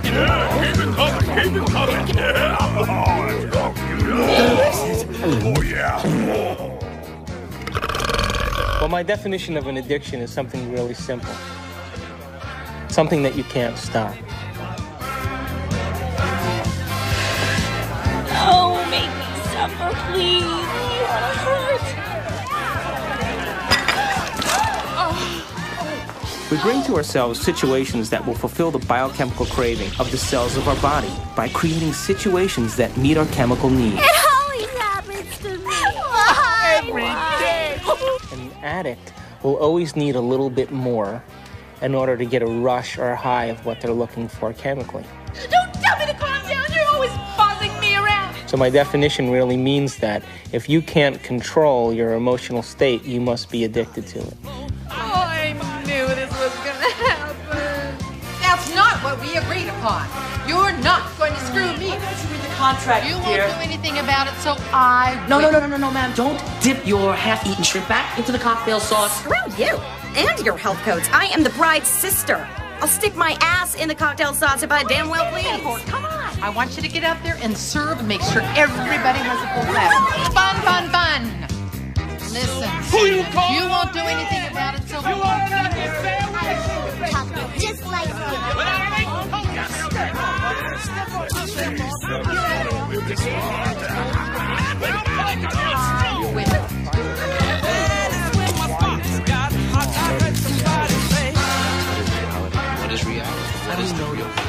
Yeah, keep it coming, keep it coming. Yeah, oh, let's go. Oh, yeah. Well, my definition of an addiction is something really simple. Something that you can't stop. Oh, make me suffer, please. You wanna hurt? We bring to ourselves situations that will fulfill the biochemical craving of the cells of our body by creating situations that meet our chemical needs. It always happens to me. Why? Every day. An addict will always need a little bit more in order to get a rush or a high of what they're looking for chemically. Don't tell me to calm down. You're always bossing me around. So my definition really means that if you can't control your emotional state, you must be addicted to it. Oh, I knew this was gonna happen. That's not what we agreed upon. You're not going to screw me. Why don't you read the contract, You dear? won't do anything about it, so I No, will. ma'am. Don't dip your half-eaten shrimp back into the cocktail sauce. Screw you and your health codes. I am the bride's sister. I'll stick my ass in the cocktail sauce if I damn well please. Come on. I want you to get out there and serve and make sure everybody has a full glass. Fun, fun, fun. Listen, you won't do anything about it, so you won't just like What is reality? What is the real reality?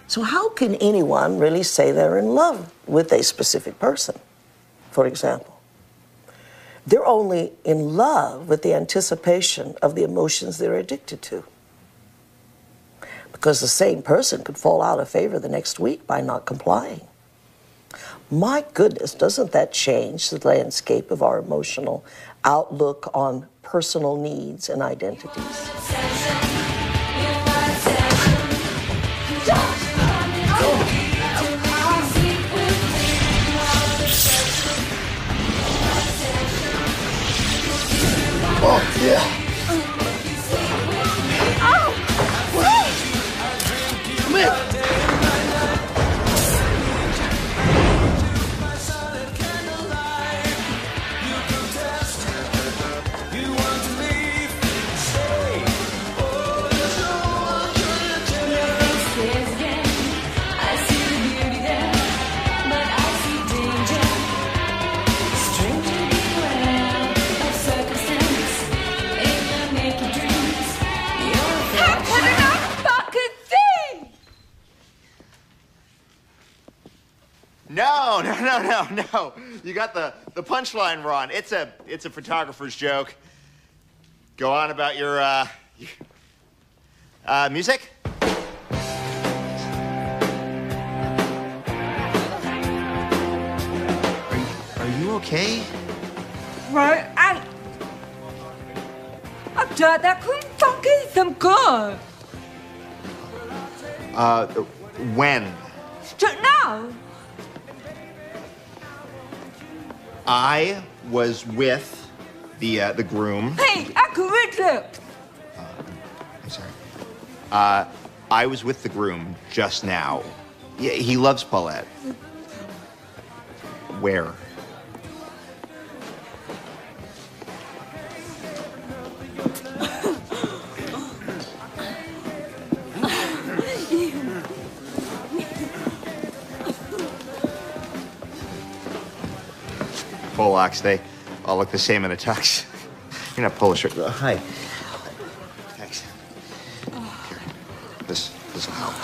So how can anyone really say they're in love with a specific person, for example? They're only in love with the anticipation of the emotions they're addicted to. Because the same person could fall out of favor the next week by not complying. My goodness, doesn't that change the landscape of our emotional outlook on personal needs and identities? Oh, yeah. Come here. No. You got the punchline wrong. It's a photographer's joke. Go on about your music. Are you okay? Right, and I'm done. That couldn't fucking some good. When? Just now. I was with the groom. Hey, I could read it. I'm sorry. I was with the groom just now. Yeah, he loves Paulette. Where? Polacks, they all look the same in a tux. You're not Polish. Hi. Thanks. Here. This will help.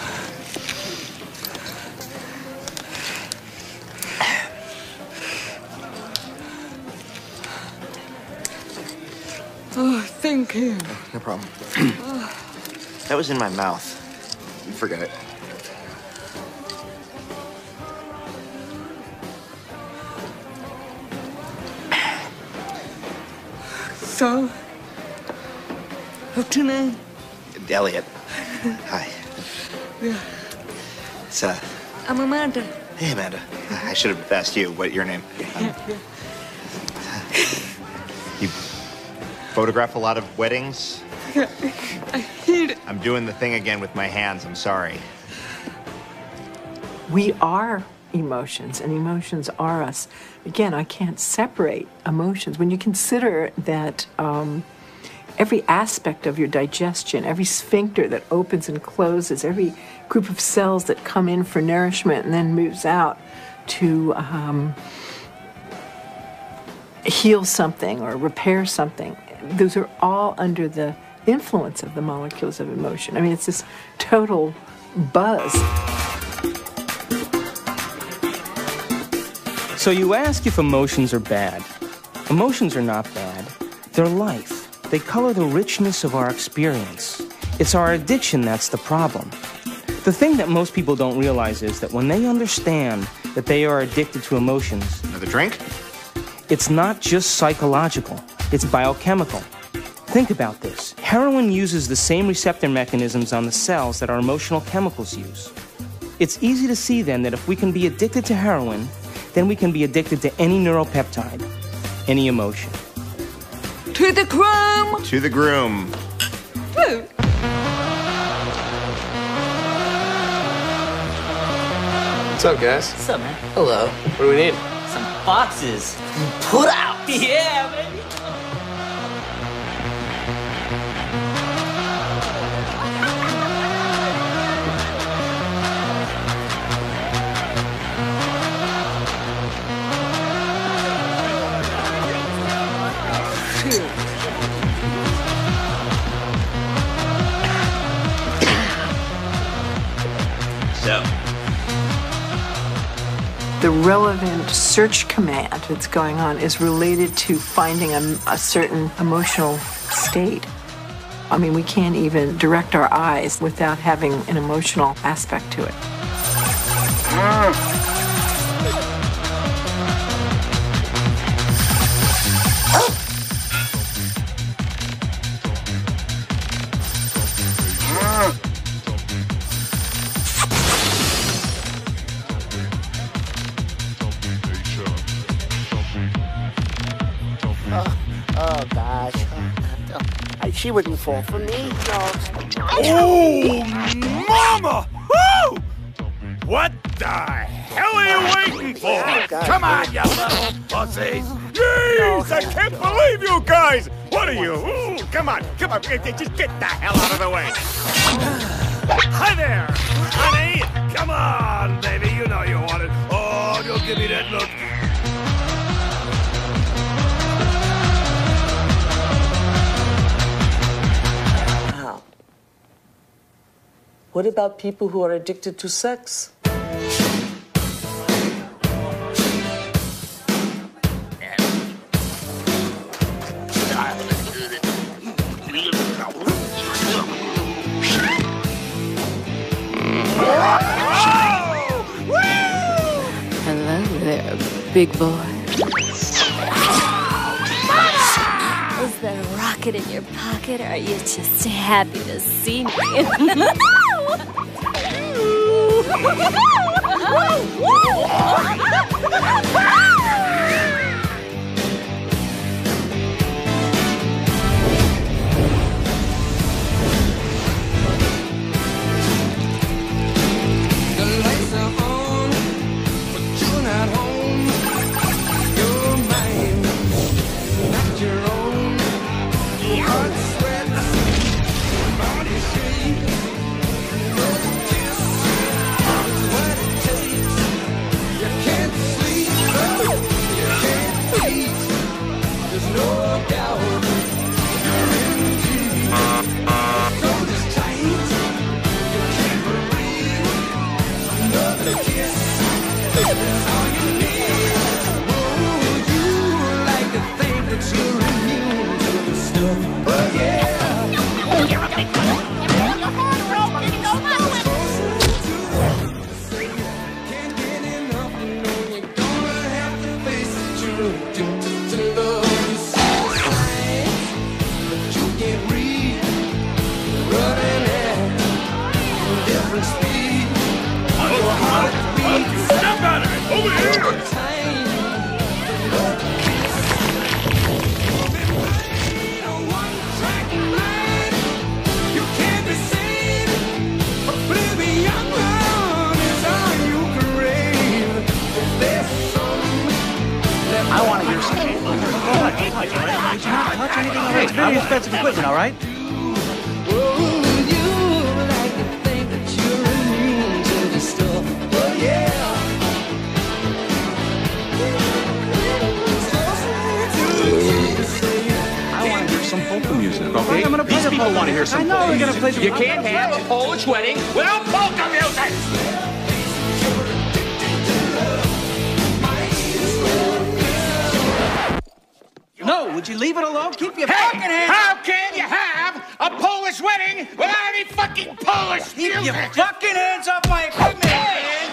Oh, thank you. No problem. That was in my mouth. Forget it. So, what's your name? Elliot. Hi. Yeah. It's I'm Amanda. Hey, Amanda. I should have asked you what your name. You photograph a lot of weddings? Yeah, I hate it. I'm doing the thing again with my hands. I'm sorry. We are emotions, and emotions are us. Again, I can't separate emotions. When you consider that every aspect of your digestion, every sphincter that opens and closes, every group of cells that come in for nourishment and then moves out to heal something or repair something. Those are all under the influence of the molecules of emotion. I mean, it's this total buzz. So you ask if emotions are bad. Emotions are not bad. They're life. They color the richness of our experience. It's our addiction that's the problem. The thing that most people don't realize is that when they understand that they are addicted to emotions... Another drink? It's not just psychological. It's biochemical. Think about this. Heroin uses the same receptor mechanisms on the cells that our emotional chemicals use. It's easy to see then that if we can be addicted to heroin, then we can be addicted to any neuropeptide, any emotion. To the groom! To the groom. Woo! What's up, guys? What's up, man? Hello. What do we need? Some boxes. Put out! Yeah, baby! The relevant search command that's going on is related to finding a certain emotional state. I mean, we can't even direct our eyes without having an emotional aspect to it. Oh, gosh. She wouldn't fall for me. No. Oh, mama! Woo! What the hell are you waiting for? Oh, God. Come on, you little pussies! Jeez, I can't believe you guys! What are you? Ooh, come on, just get the hell out of the way! Hi there, honey! Come on, baby, you know you want it. Oh, don't give me that look. What about people who are addicted to sex? Hello there, big boy. Is there a rocket in your pocket, or are you just happy to see me? I want to hear some. Did you not touch anything on it? It's very expensive equipment, all right? Some polka music, okay? These people want to hear some polka music. You can't have a Polish wedding without polka music! No, would you leave it alone? Keep your fucking hands... How can you have a Polish wedding without any fucking Polish music? Keep your fucking hands off my equipment, man!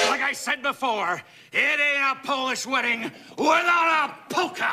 Like I said before, it ain't a Polish wedding without a polka!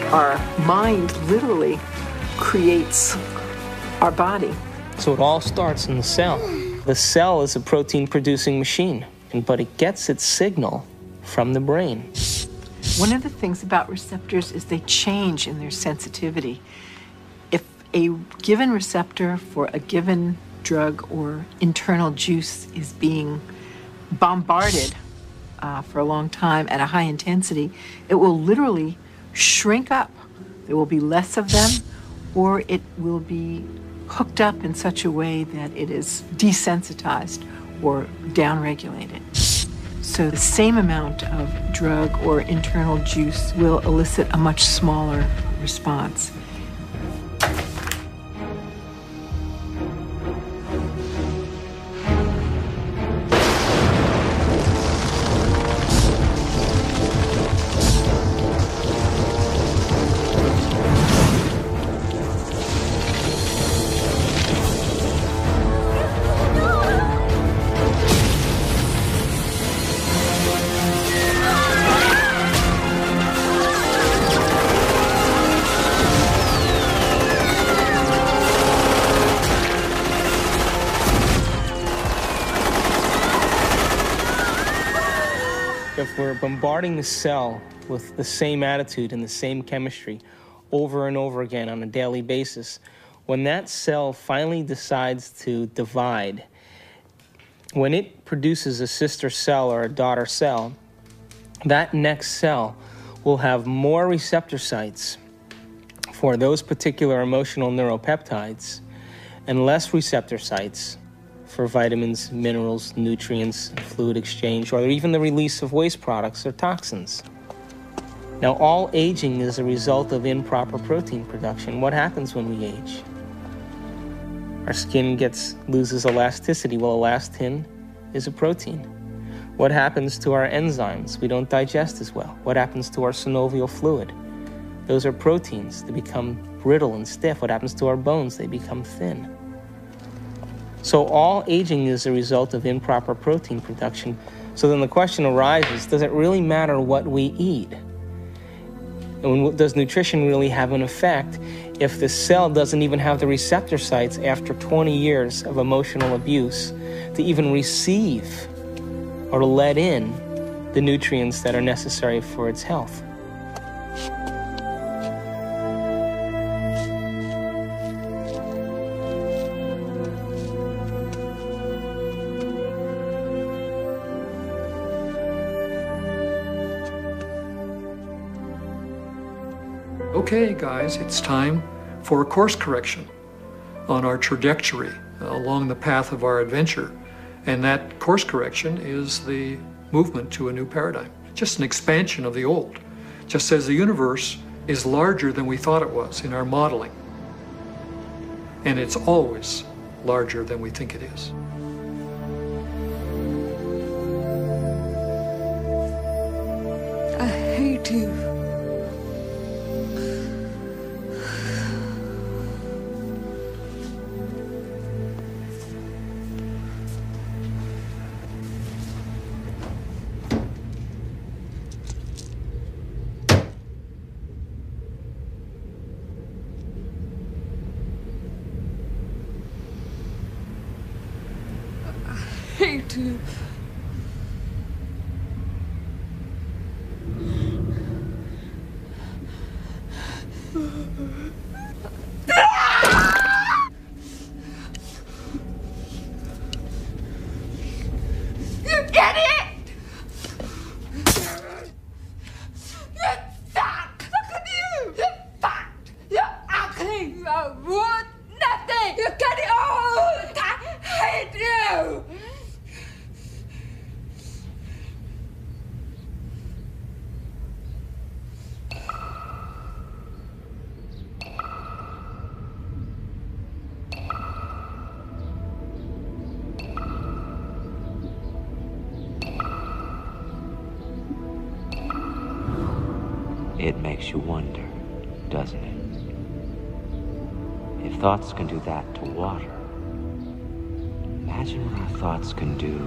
Our mind literally creates our body. So it all starts in the cell. The cell is a protein-producing machine, but it gets its signal from the brain. One of the things about receptors is they change in their sensitivity. If a given receptor for a given drug or internal juice is being bombarded for a long time at a high intensity, it will literally shrink up. There will be less of them, or it will be hooked up in such a way that it is desensitized or downregulated. So the same amount of drug or internal juice will elicit a much smaller response. if we're bombarding the cell with the same attitude and the same chemistry over and over again on a daily basis, when that cell finally decides to divide, when it produces a sister cell or a daughter cell, that next cell will have more receptor sites for those particular emotional neuropeptides and less receptor sites for vitamins, minerals, nutrients, fluid exchange, or even the release of waste products or toxins. Now, all aging is a result of improper protein production. What happens when we age? Our skin loses elasticity. Well, elastin is a protein. What happens to our enzymes? We don't digest as well. What happens to our synovial fluid? Those are proteins. They become brittle and stiff. What happens to our bones? They become thin. So all aging is a result of improper protein production. So then the question arises, does it really matter what we eat? And does nutrition really have an effect if the cell doesn't even have the receptor sites after 20 years of emotional abuse to even receive or to let in the nutrients that are necessary for its health? Okay, guys, it's time for a course correction on our trajectory along the path of our adventure. And that course correction is the movement to a new paradigm, just an expansion of the old, just as the universe is larger than we thought it was in our modeling. And it's always larger than we think it is. I hate you. Hate you. You idiot! You suck! Look at you! You fat! You're ugly! You're wood! Nothing! You get it all! I hate you! It makes you wonder, doesn't it? If thoughts can do that to water, imagine what our thoughts can do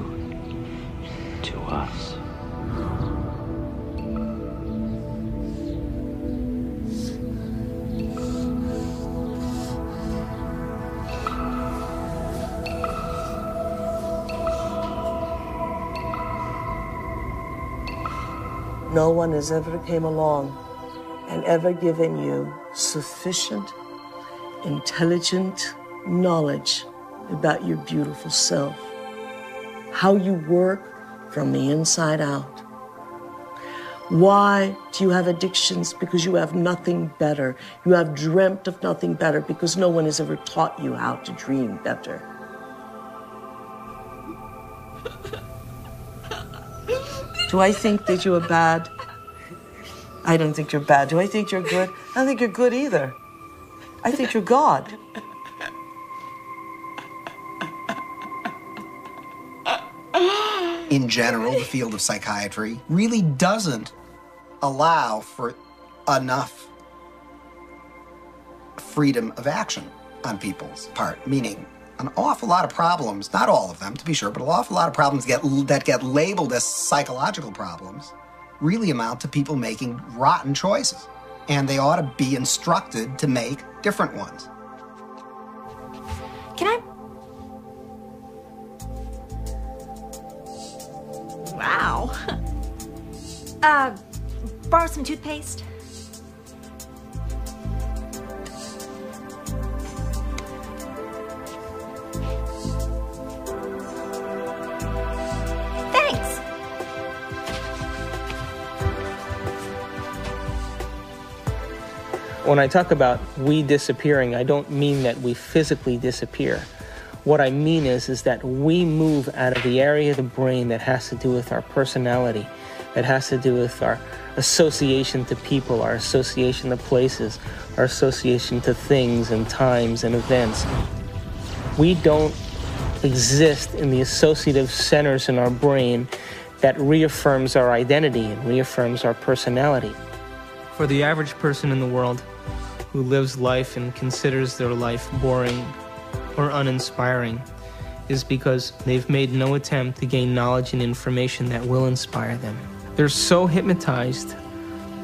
to us. No one has ever came along and ever given you sufficient, intelligent knowledge about your beautiful self, how you work from the inside out. Why do you have addictions? Because you have nothing better. You have dreamt of nothing better because no one has ever taught you how to dream better. Do I think that you are bad? I don't think you're bad. Do I think you're good? I don't think you're good either. I think you're God. In general, the field of psychiatry really doesn't allow for enough freedom of action on people's part, meaning an awful lot of problems, not all of them to be sure, but an awful lot of problems that get labeled as psychological problems really amount to people making rotten choices. And they ought to be instructed to make different ones. Can I? Wow. Borrow some toothpaste? Thanks! When I talk about we disappearing, I don't mean that we physically disappear. What I mean is that we move out of the area of the brain that has to do with our personality, that has to do with our association to people, our association to places, our association to things and times and events. We don't exist in the associative centers in our brain that reaffirms our identity and reaffirms our personality. For the average person in the world who lives life and considers their life boring or uninspiring is because they've made no attempt to gain knowledge and information that will inspire them. They're so hypnotized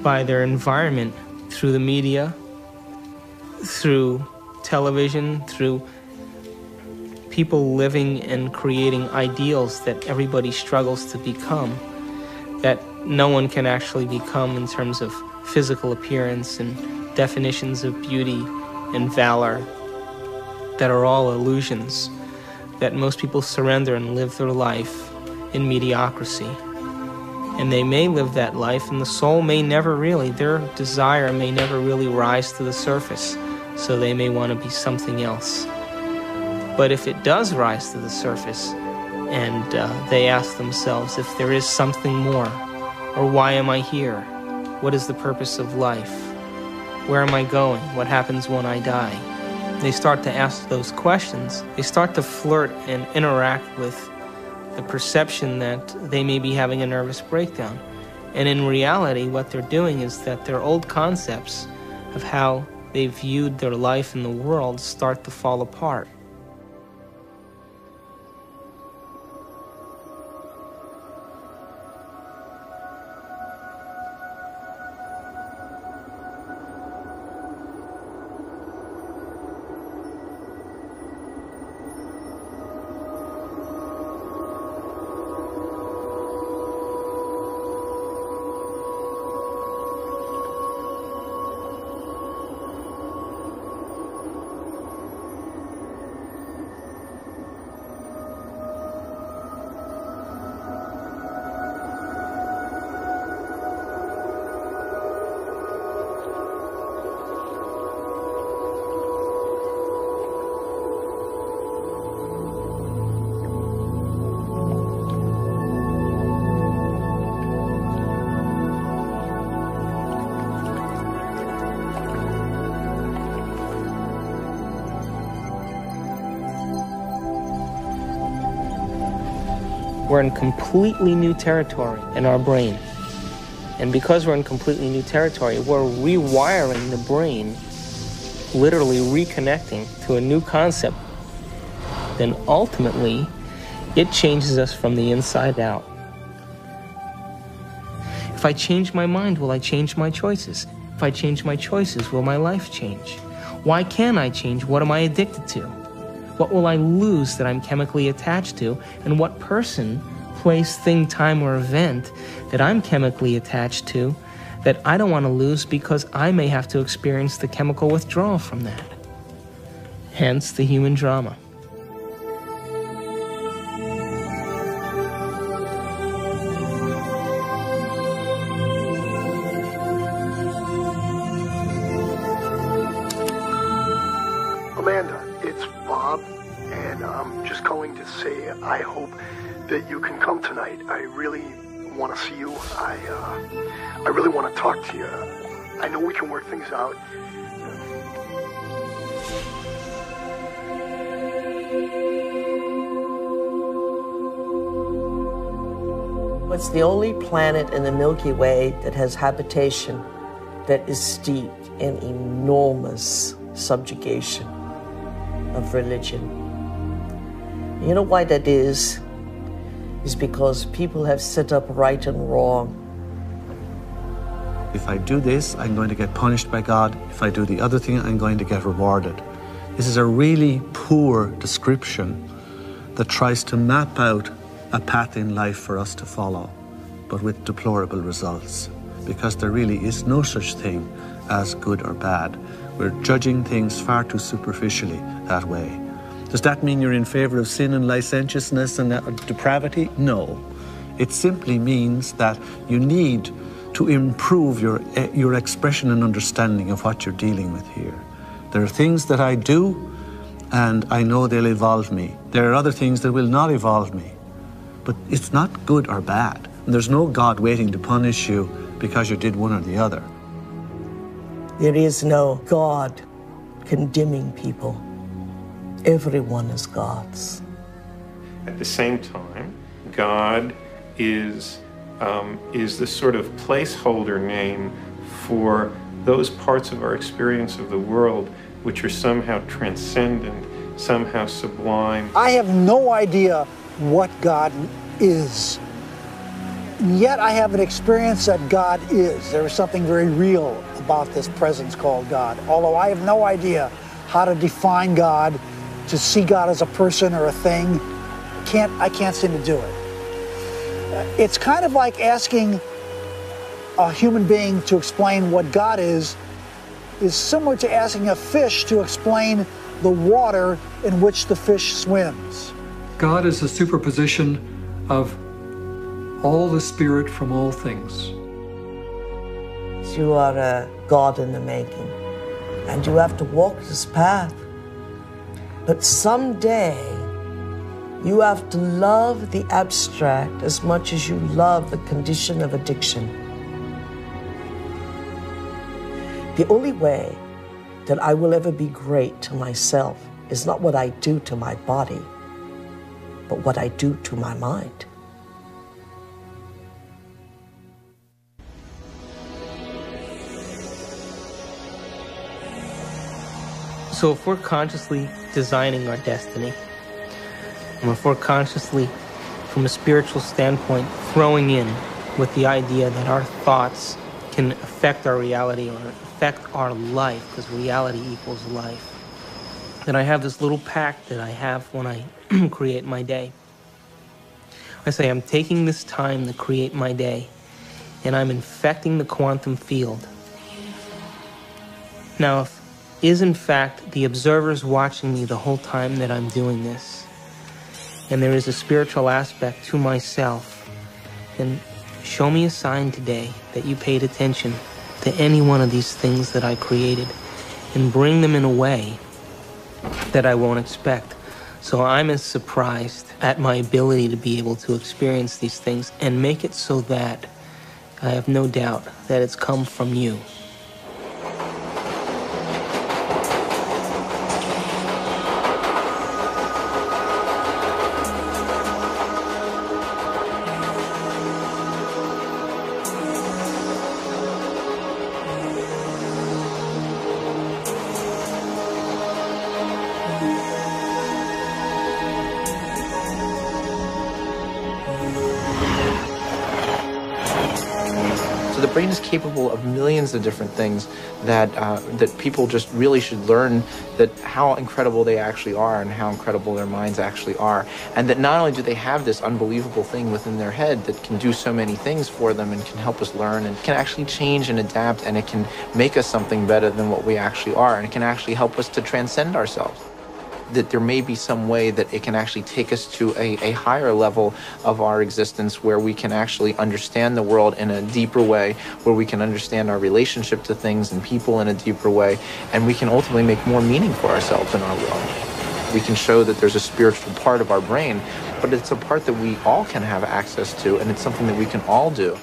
by their environment through the media, through television, through people living and creating ideals that everybody struggles to become, that no one can actually become in terms of physical appearance and definitions of beauty and valor that are all illusions, that most people surrender and live their life in mediocrity. And they may live that life, and the soul may never really, their desire may never really rise to the surface, so they may want to be something else. But if it does rise to the surface, and they ask themselves if there is something more, or why am I here? What is the purpose of life? Where am I going? What happens when I die? They start to ask those questions. They start to flirt and interact with the perception that they may be having a nervous breakdown. And in reality, what they're doing is that their old concepts of how they viewed their life in the world start to fall apart. We're in completely new territory in our brain. And because we're in completely new territory, we're rewiring the brain, literally reconnecting to a new concept. Then ultimately, it changes us from the inside out. If I change my mind, will I change my choices? If I change my choices, will my life change? Why can't I change? What am I addicted to? What will I lose that I'm chemically attached to? And what person, place, thing, time, or event that I'm chemically attached to that I don't want to lose because I may have to experience the chemical withdrawal from that? Hence the human drama. I hope that you can come tonight. I really want to see you. I really want to talk to you. I know we can work things out. It's the only planet in the Milky Way that has habitation that is steeped in enormous subjugation of religion. You know why that is? Is because people have set up right and wrong. If I do this, I'm going to get punished by God. If I do the other thing, I'm going to get rewarded. This is a really poor description that tries to map out a path in life for us to follow. but with deplorable results, because there really is no such thing as good or bad. We're judging things far too superficially that way. Does that mean you're in favor of sin and licentiousness and depravity? No. It simply means that you need to improve your expression and understanding of what you're dealing with here. There are things that I do, and I know they'll evolve me. There are other things that will not evolve me. But it's not good or bad. And there's no God waiting to punish you because you did one or the other. There is no God condemning people. Everyone is God's. At the same time, God is this sort of placeholder name for those parts of our experience of the world which are somehow transcendent, somehow sublime. I have no idea what God is. And yet I have an experience that God is. There is something very real about this presence called God. Although I have no idea how to define God, to see God as a person or a thing, I can't seem to do it. It's kind of like asking a human being to explain what God is similar to asking a fish to explain the water in which the fish swims. God is a superposition of all the spirit from all things. You are a God in the making, and you have to walk this path. But someday, you have to love the abstract as much as you love the condition of addiction. The only way that I will ever be great to myself is not what I do to my body, but what I do to my mind. So if we're consciously designing our destiny, and if we're consciously, from a spiritual standpoint, throwing in with the idea that our thoughts can affect our reality or affect our life, because reality equals life, then I have this little pact that I have when I create my day. I say I'm taking this time to create my day, and I'm infecting the quantum field. Now, if is in fact the observers watching me the whole time that I'm doing this, and there is a spiritual aspect to myself, then show me a sign today that you paid attention to any one of these things that I created, and bring them in a way that I won't expect. So I'm as surprised at my ability to be able to experience these things and make it so that I have no doubt that it's come from you. So the brain is capable of millions of different things that people just really should learn, that how incredible they actually are and how incredible their minds actually are. And that not only do they have this unbelievable thing within their head that can do so many things for them and can help us learn and can actually change and adapt, and it can make us something better than what we actually are, and it can actually help us to transcend ourselves. That there may be some way that it can actually take us to a higher level of our existence, where we can actually understand the world in a deeper way, where we can understand our relationship to things and people in a deeper way, and we can ultimately make more meaning for ourselves in our world. We can show that there's a spiritual part of our brain, but it's a part that we all can have access to, and it's something that we can all do.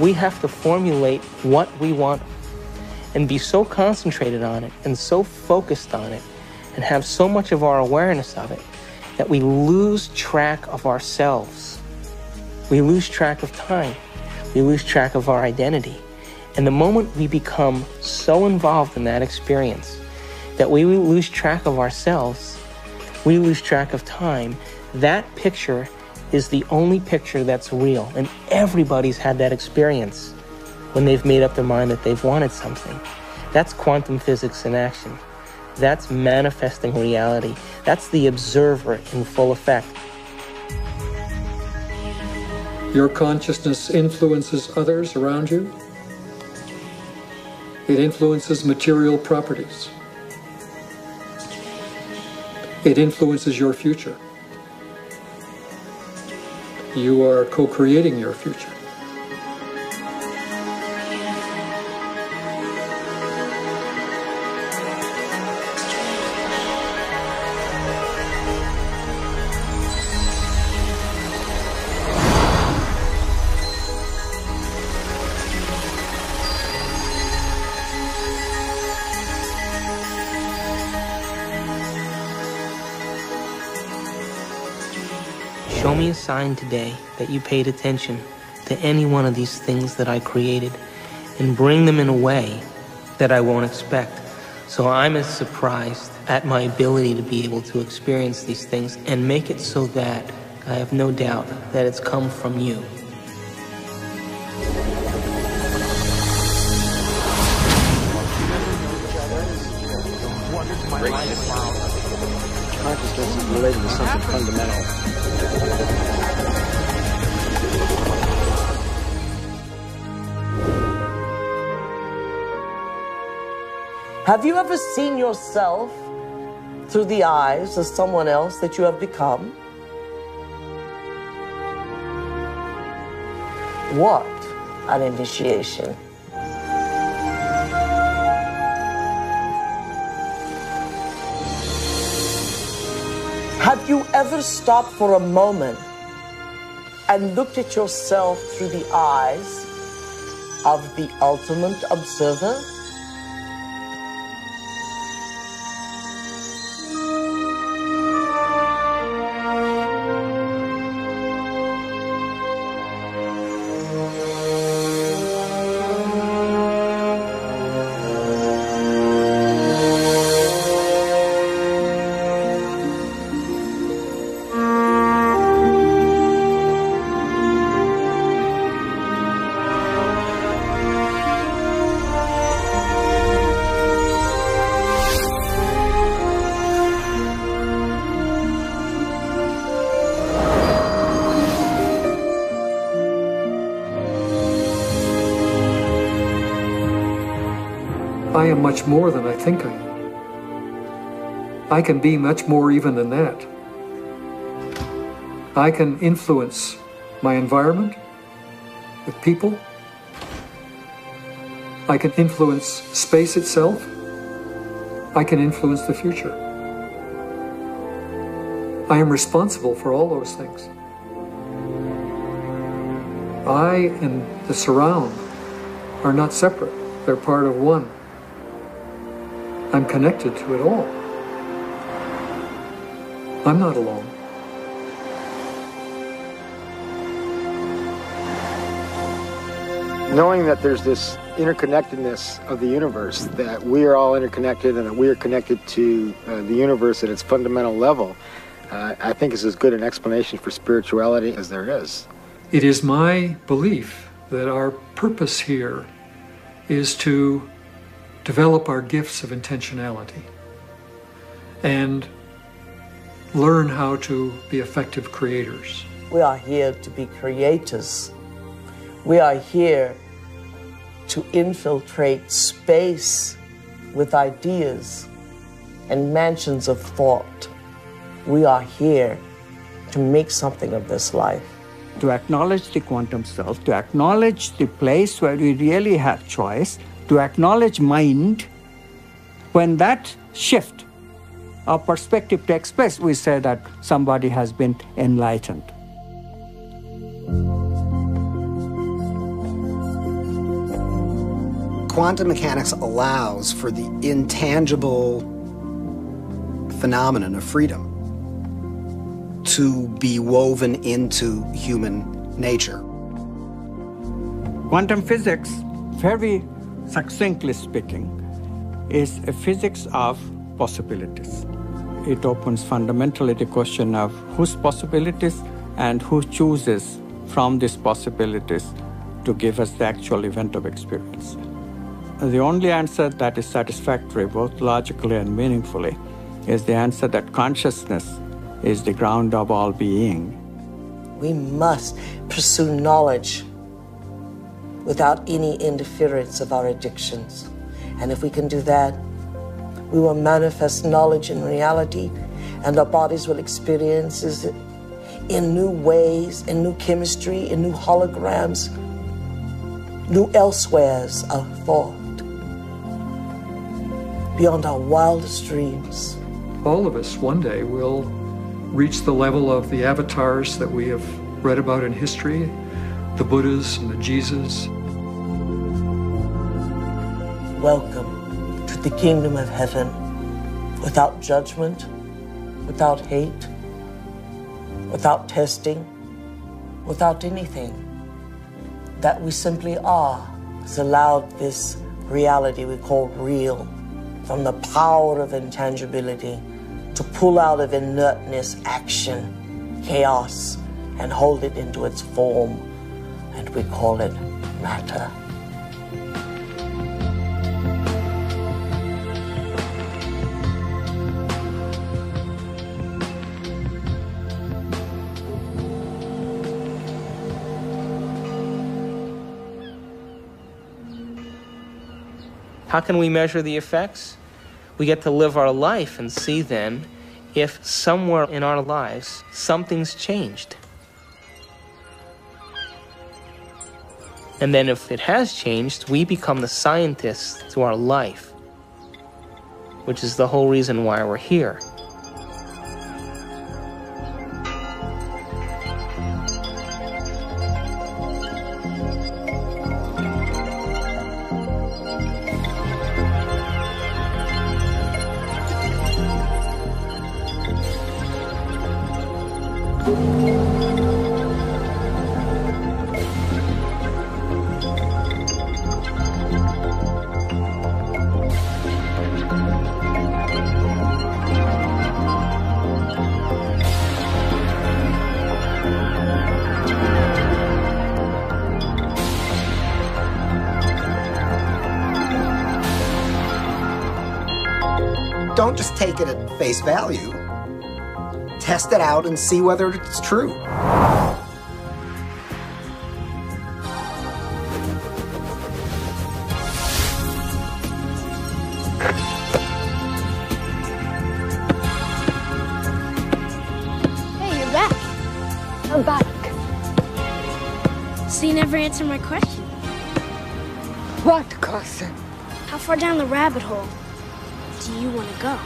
We have to formulate what we want and be so concentrated on it and so focused on it and have so much of our awareness of it that we lose track of ourselves. We lose track of time. We lose track of our identity. And the moment we become so involved in that experience that we lose track of ourselves, we lose track of time, that picture is the only picture that's real. And everybody's had that experience when they've made up their mind that they've wanted something. That's quantum physics in action. That's manifesting reality. That's the observer in full effect. Your consciousness influences others around you. It influences material properties. It influences your future. You are co-creating your future. Show me a sign today that you paid attention to any one of these things that I created, and bring them in a way that I won't expect. So I'm as surprised at my ability to be able to experience these things, and make it so that I have no doubt that it's come from you. Consciousness is related to something fundamental. Have you ever seen yourself through the eyes of someone else that you have become? What an initiation. Have you ever stopped for a moment and looked at yourself through the eyes of the ultimate observer? I am much more than I think I am. I can be much more even than that. I can influence my environment with people. I can influence space itself. I can influence the future. I am responsible for all those things. I and the surround are not separate. They're part of one. I'm connected to it all. I'm not alone. Knowing that there's this interconnectedness of the universe, that we are all interconnected and that we are connected to the universe at its fundamental level, I think is as good an explanation for spirituality as there is. It is my belief that our purpose here is to develop our gifts of intentionality and learn how to be effective creators. We are here to be creators. We are here to infiltrate space with ideas and mansions of thought. We are here to make something of this life. To acknowledge the quantum self, to acknowledge the place where we really have choice, to acknowledge mind. When that shift of perspective takes place, we say that somebody has been enlightened. Quantum mechanics allows for the intangible phenomenon of freedom to be woven into human nature. Quantum physics, very succinctly speaking, is a physics of possibilities. It opens fundamentally the question of whose possibilities and who chooses from these possibilities to give us the actual event of experience. The only answer that is satisfactory, both logically and meaningfully, is the answer that consciousness is the ground of all being. We must pursue knowledge without any interference of our addictions. And if we can do that, we will manifest knowledge in reality, and our bodies will experience it in new ways, in new chemistry, in new holograms, new elsewheres of thought, beyond our wildest dreams. All of us one day will reach the level of the avatars that we have read about in history, the Buddhas and the Jesus. Welcome to the kingdom of heaven, without judgment, without hate, without testing, without anything. That we simply are has allowed this reality we call real, from the power of intangibility, to pull out of inertness action, chaos, and hold it into its form, and we call it matter. How can we measure the effects? We get to live our life and see then if somewhere in our lives something's changed. And then if it has changed, we become the scientists to our life, which is the whole reason why we're here. Don't just take it at face value. Test it out and see whether it's true. Hey, you're back. I'm back. So you never answered my question. What question? How far down the rabbit hole do you want to go?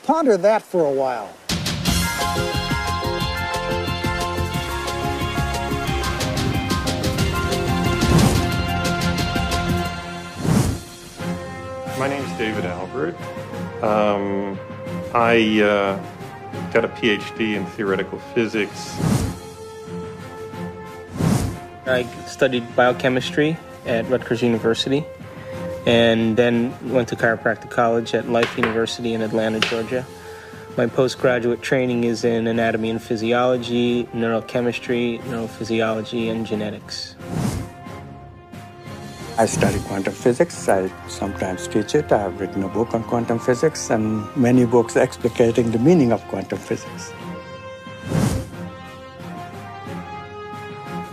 Ponder that for a while. My name's David Albert. I got a PhD in theoretical physics. I studied biochemistry at Rutgers University, and then went to chiropractic college at Life University in Atlanta, Georgia. My postgraduate training is in anatomy and physiology, neurochemistry, neurophysiology, and genetics. I study quantum physics. I sometimes teach it. I have written a book on quantum physics and many books explicating the meaning of quantum physics.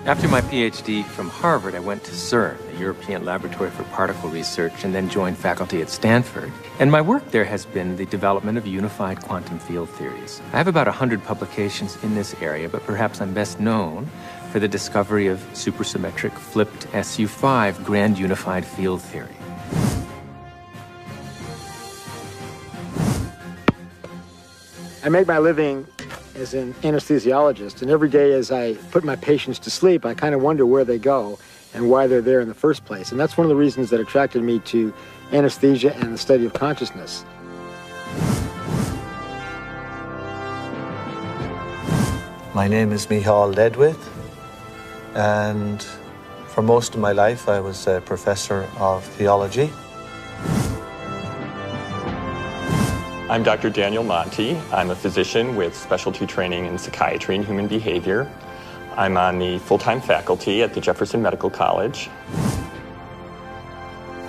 After my PhD from Harvard, I went to CERN, the European Laboratory for Particle Research, and then joined faculty at Stanford. And my work there has been the development of unified quantum field theories. I have about 100 publications in this area, but perhaps I'm best known for the discovery of supersymmetric flipped SU5 grand unified field theory. I make my living as an anesthesiologist, and every day as I put my patients to sleep, I kind of wonder where they go and why they're there in the first place. And that's one of the reasons that attracted me to anesthesia and the study of consciousness. My name is Michal Ledwith, and for most of my life I was a professor of theology. I'm Dr. Daniel Monti. I'm a physician with specialty training in psychiatry and human behavior. I'm on the full-time faculty at the Jefferson Medical College.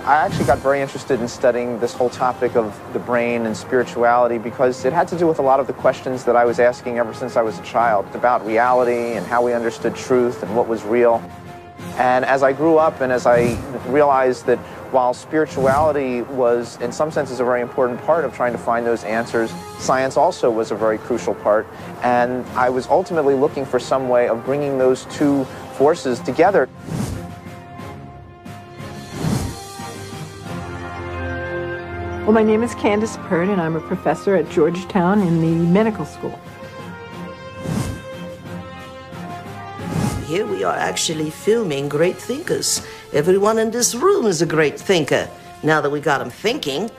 I actually got very interested in studying this whole topic of the brain and spirituality because it had to do with a lot of the questions that I was asking ever since I was a child about reality and how we understood truth and what was real. And as I grew up and as I realized that while spirituality was, in some senses, a very important part of trying to find those answers, science also was a very crucial part. And I was ultimately looking for some way of bringing those two forces together. Well, my name is Candace Pert, and I'm a professor at Georgetown in the medical school. Here we are actually filming great thinkers. Everyone in this room is a great thinker. Now that we got them thinking,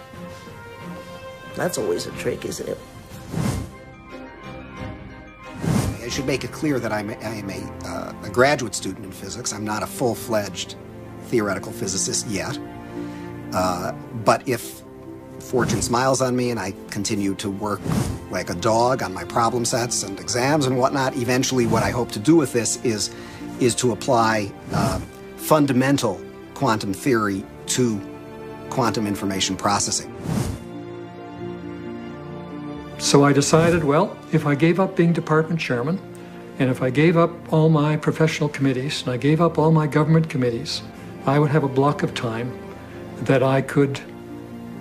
that's always a trick, isn't it? I should make it clear that I am a graduate student in physics. I'm not a full-fledged theoretical physicist yet. But if fortune smiles on me and I continue to work like a dog on my problem sets and exams and whatnot, eventually what I hope to do with this is to apply fundamental quantum theory to quantum information processing. So I decided, well, if I gave up being department chairman, and if I gave up all my professional committees, and I gave up all my government committees, I would have a block of time that I could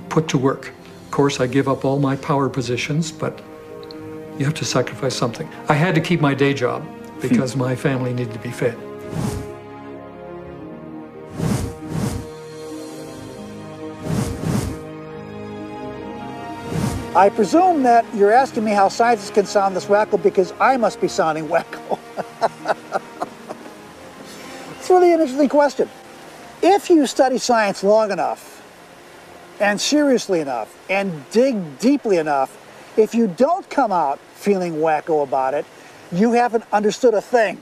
put to work. Of course, I give up all my power positions, but you have to sacrifice something. I had to keep my day job because my family needed to be fed. I presume that you're asking me how scientists can sound this wacko because I must be sounding wacko. It's really an interesting question. If you study science long enough, and seriously enough, and dig deeply enough, if you don't come out feeling wacko about it, you haven't understood a thing.